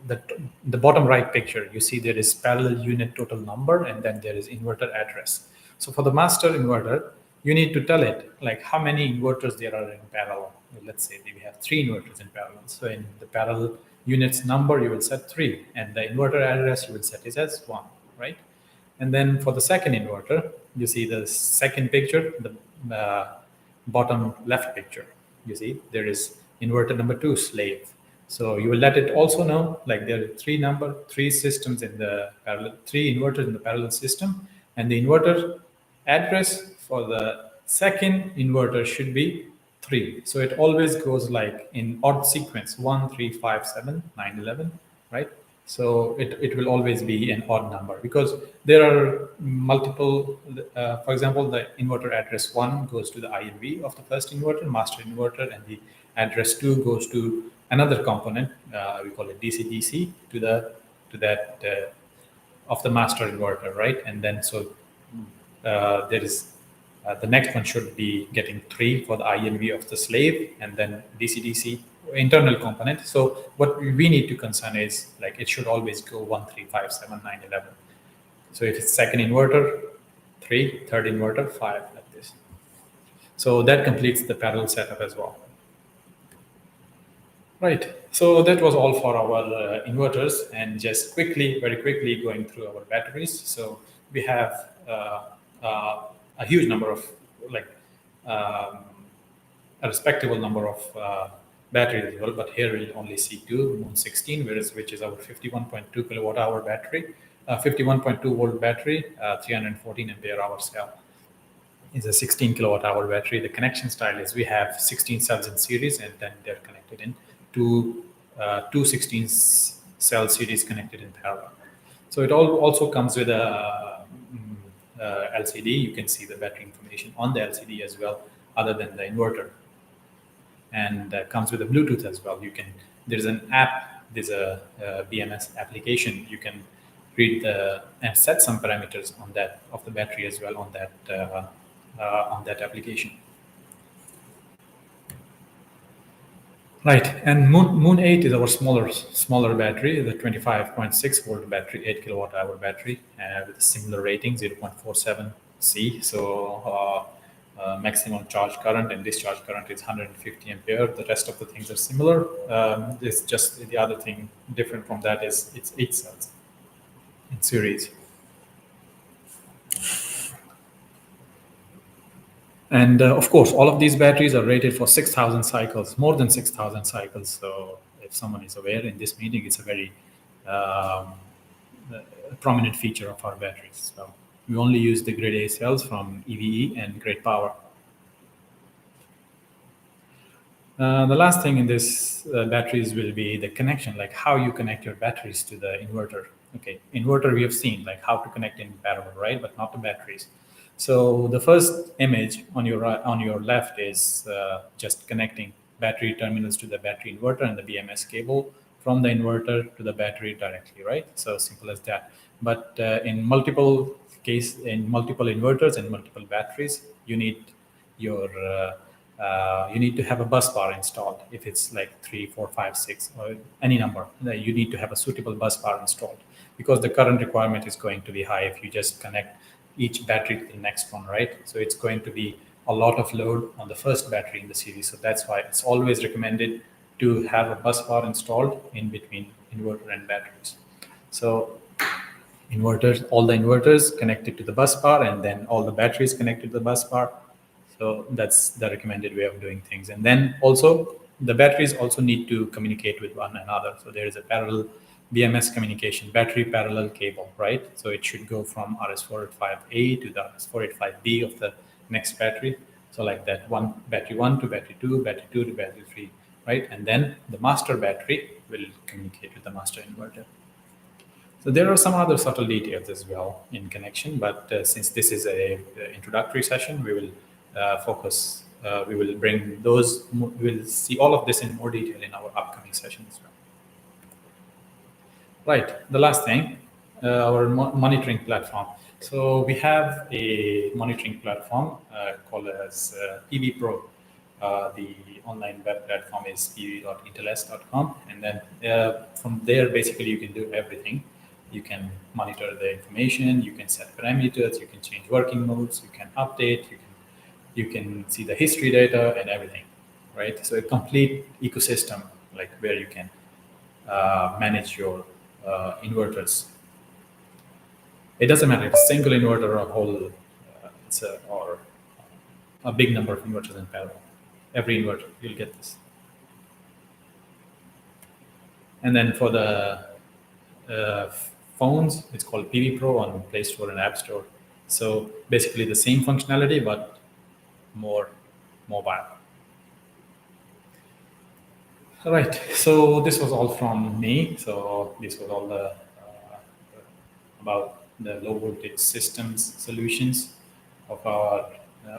the bottom right picture. You see there is parallel unit total number, and then there is inverter address. So for the master inverter, you need to tell it like how many inverters there are in parallel. Let's say we have 3 inverters in parallel. So in the parallel units number, you will set 3, and the inverter address you will set it as 1, right? And then for the second inverter, you see the second picture, the bottom left picture. You see there is inverter number 2 slave. So you will let it also know like there are 3 systems in the parallel, 3 inverters in the parallel system, and the inverter address for the second inverter should be 3. So it always goes like in odd sequence 1, 3, 5, 7, 9, 11, right? So it will always be an odd number because there are multiple, for example, the inverter address 1 goes to the INV of the first inverter, master inverter, and the address 2 goes to another component, we call it DC-DC, to that of the master inverter, right? And then so there is the next one should be getting 3 for the INV of the slave, and then DC-DC internal component. So what we need to concern is like it should always go 1, 3, 5, 7, 9, 11. So if it's second inverter, 3, third inverter, 5, like this. So that completes the parallel setup as well. Right. So that was all for our inverters, and just very quickly going through our batteries. So we have a huge number of like um, a respectable number of batteries as well, but here we'll only see 2, Moon 16, which is our 51.2 kilowatt hour battery, 51.2 volt battery, 314 ampere hour cell. Is a 16 kilowatt hour battery. The connection style is we have 16 cells in series, and then they're connected in two 16 cell series connected in parallel. So it also comes with a LCD. You can see the battery information on the LCD as well, other than the inverter, and comes with a Bluetooth as well. There's an app, there's a BMS application. You can read and set some parameters on that of the battery as well on that application. Right, and Moon 8 is our smaller battery, the 25.6 volt battery, 8 kilowatt hour battery with a similar rating, 0.47 C. So maximum charge current and discharge current is 150 ampere. The rest of the things are similar. It's just the other thing different from that is it's 8 cells in series. And of course, all of these batteries are rated for 6,000 cycles, more than 6,000 cycles. So if someone is aware in this meeting, it's a very um, prominent feature of our batteries. So we only use the grade A cells from EVE and grade power. The last thing in this batteries will be the connection, like how you connect your batteries to the inverter. Okay, inverter we have seen like how to connect in parallel, right? But not the batteries. So the first image on your on your left is just connecting battery terminals to the battery inverter and the BMS cable from the inverter to the battery directly, right? So simple as that. But in multiple inverters and multiple batteries, you need to have a bus bar installed. If it's like 3, 4, 5, 6, or any number, you need to have a suitable bus bar installed because the current requirement is going to be high if you just connect each battery to the next one, right? So it's going to be a lot of load on the first battery in the series. So that's why it's always recommended to have a bus bar installed in between inverter and batteries. So inverters, all the inverters connected to the bus bar, and then all the batteries connected to the bus bar. So that's the recommended way of doing things. And then also the batteries also need to communicate with one another. So there is a parallel BMS communication, battery parallel cable, right? So it should go from RS485A to the RS485B of the next battery. So like that, one battery one to battery two, battery two to battery three, right? And then the master battery will communicate with the master inverter. So there are some other subtle details as well in connection, but since this is a introductory session, we will focus. We will bring those. We will see all of this in more detail in our upcoming session as well. Right. The last thing, our monitoring platform. So we have a monitoring platform called as PV Pro. The online web platform is pv.intels.com, and then from there, basically, you can do everything. You can monitor the information. You can set parameters. You can change working modes. You can update. You can see the history data and everything, right? So a complete ecosystem, like where you can manage your inverters. It doesn't matter if it's a single inverter or a whole, or a big number of inverters in parallel. Every inverter, you'll get this. And then for the phones, it's called PV Pro on Play Store and App Store. So basically the same functionality, but more mobile. All right. So this was all from me. So this was all about the low voltage systems solutions of our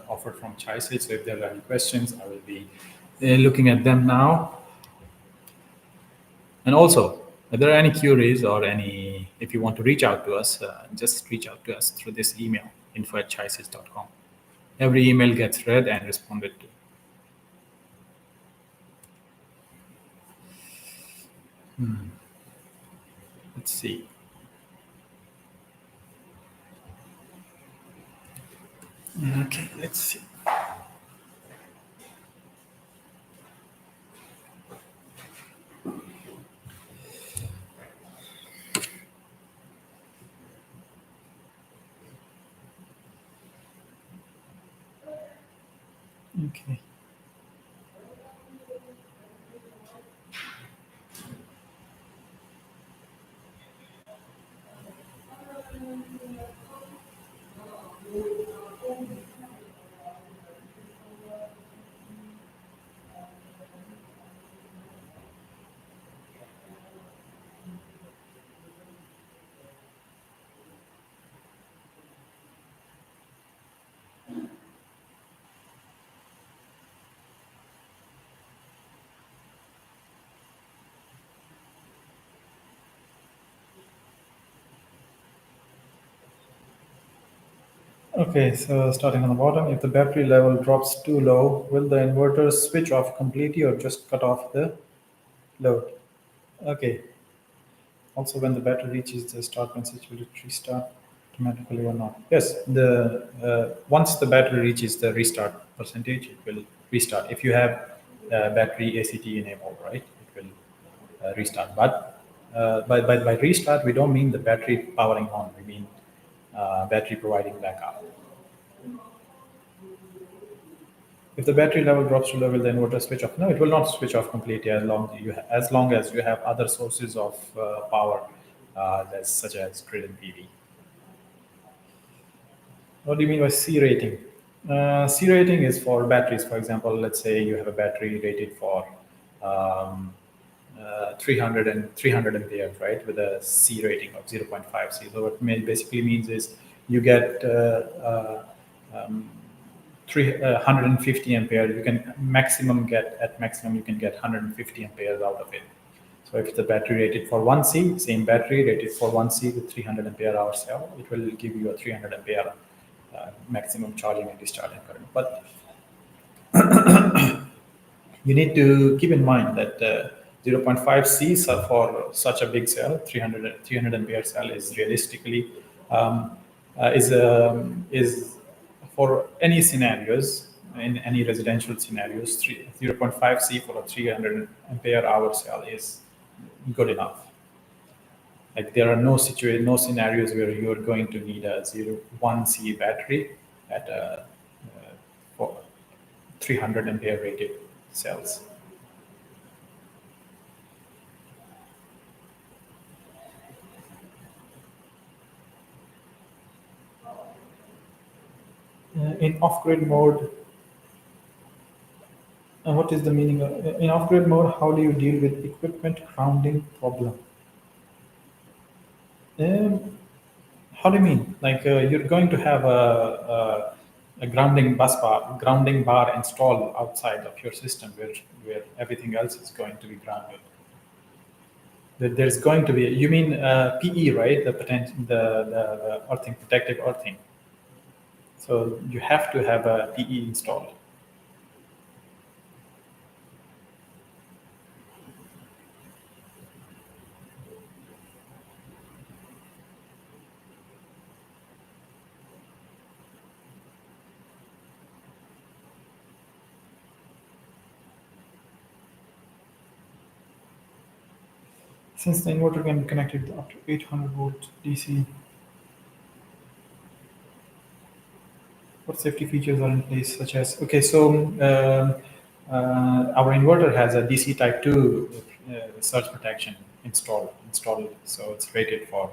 offered from Chisage. So if there are any questions, I will be looking at them now. And also, if there are any queries or any, if you want to reach out to us, just reach out to us through this email, info@chisage.com. Every email gets read and responded to. Let's see. Okay, let's see. Okay. Okay, so starting on the bottom, if the battery level drops too low, will the inverter switch off completely or just cut off the load? Okay. Also, when the battery reaches the start message, will it restart? automatically or not. Yes, the once the battery reaches the restart percentage, it will restart. If you have battery ACT enabled, right, it will restart. But by restart, we don't mean the battery powering on. We mean battery providing backup. If the battery level drops to level, the inverter switch off. No, it will not switch off completely as long as you have other sources of power, such as grid and PV. What do you mean by C rating? C rating is for batteries. For example, let's say you have a battery rated for um, 300 amperes, right, with a C rating of 0.5 C. So what it basically means is you get 150 ampere. You can maximum you can get 150 amperes out of it. So if the battery rated for 1C, same battery rated for 1C with 300 ampere hour cell, it will give you a 300 ampere maximum charging and discharging current. But you need to keep in mind that 0.5 C for such a big cell, 300 ampere cell is realistically um, is for any scenarios, in any residential scenarios, 0.5 C for a 300 ampere hour cell is good enough. Like there are no scenarios where you're going to need a 1C battery at a for 300 ampere rated cells. In off-grid mode, what is the meaning of in off-grid mode? How do you deal with equipment grounding problem? Um, how do you mean? Like you're going to have a grounding bar installed outside of your system, where everything else is going to be grounded. There's going to be. You mean PE, right? The earthing, protective earthing. So you have to have a PE installed. Since the inverter can be connected up to 800 volt DC, what safety features are in place, such as our inverter has a DC Type 2 surge protection installed, so it's rated for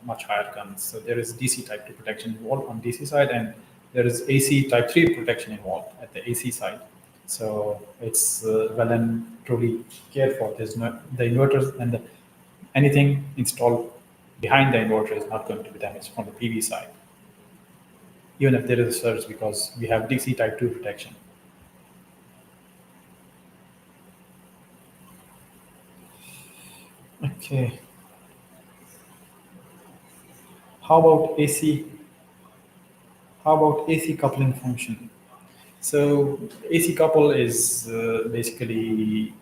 much higher currents. So there is DC Type 2 protection involved on DC side, and there is AC Type 3 protection involved at the AC side. So it's well and truly cared for. There's not the inverters and anything installed behind the inverter is not going to be damaged from the PV side, even if there is a surge, because we have DC Type 2 protection. Okay. How about AC? How about AC coupling function? So AC couple is basically,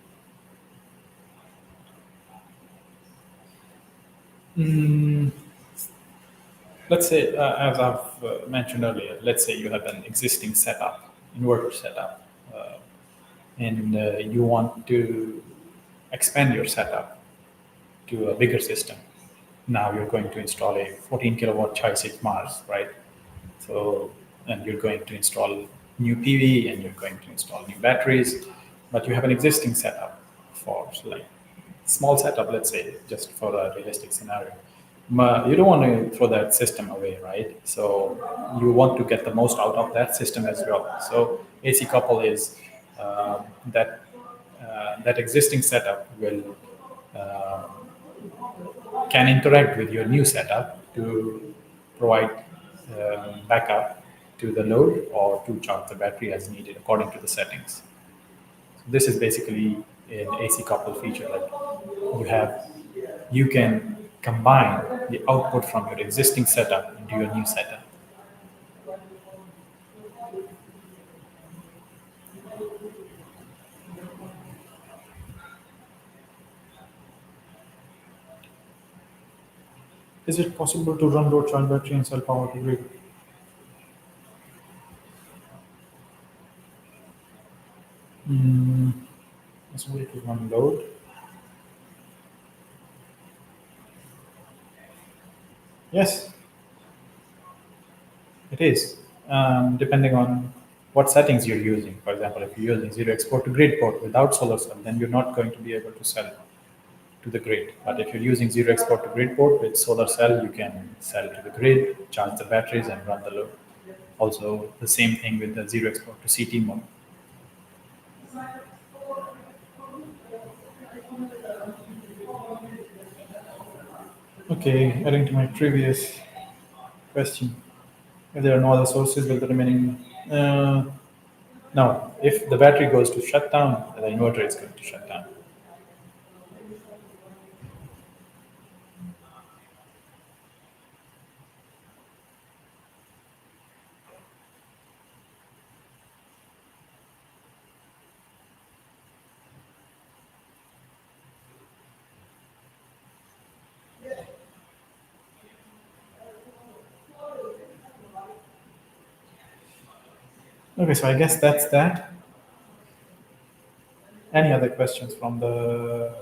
mm, let's say, as I've mentioned earlier, let's say you have an existing setup, inverter setup, and you want to expand your setup to a bigger system. Now you're going to install a 14 kilowatt Chisage Mars, right? So, and you're going to install new PV and you're going to install new batteries, but you have an existing setup for like small setup, let's say, just for a realistic scenario. You don't want to throw that system away, right? So you want to get the most out of that system as well. So AC couple is that that existing setup will uh, can interact with your new setup to provide backup to the load or to charge the battery as needed according to the settings. So this is basically an AC couple feature. Like you can combine the output from your existing setup into your new setup. Is it possible to run load charge battery and sell power to grid? Mm, possible to run load? Yes, it is. Depending on what settings you're using. For example, if you're using zero export to grid port without solar cell, then you're not going to be able to sell to the grid. But if you're using zero export to grid port with solar cell, you can sell to the grid, charge the batteries, and run the load. Also, the same thing with the zero export to CT mode. Okay, adding to my previous question, if there are no other sources, will the remaining no, if the battery goes to shut down, the inverter is going to shut down. Okay, so I guess that's that. Any other questions from the?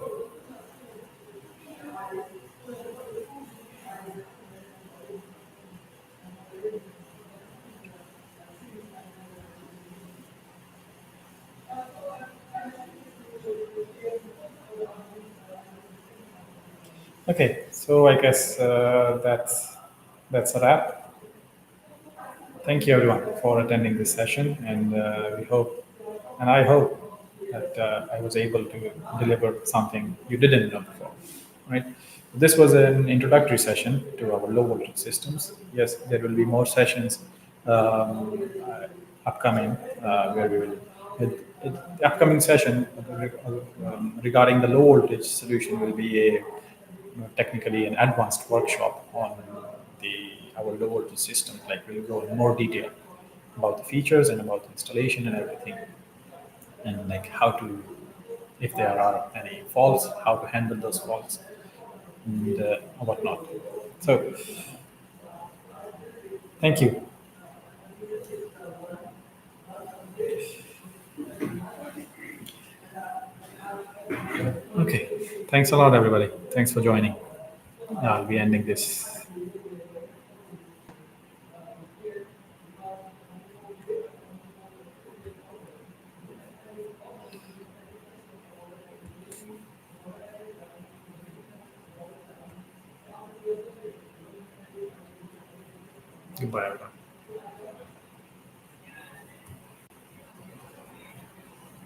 Okay, so I guess that's a wrap. Thank you everyone for attending this session, and we hope, and I hope that I was able to deliver something you didn't know before. Right? This was an introductory session to our low voltage systems. Yes, there will be more sessions upcoming where we will. The upcoming session regarding the low voltage solution will be a technically an advanced workshop on the our low voltage system. Like we'll go in more detail about the features and about the installation and everything, and like how to, if there are any faults, how to handle those faults and whatnot. So thank you. Okay, thanks a lot, everybody. Thanks for joining. I'll be ending this. Goodbye, everyone.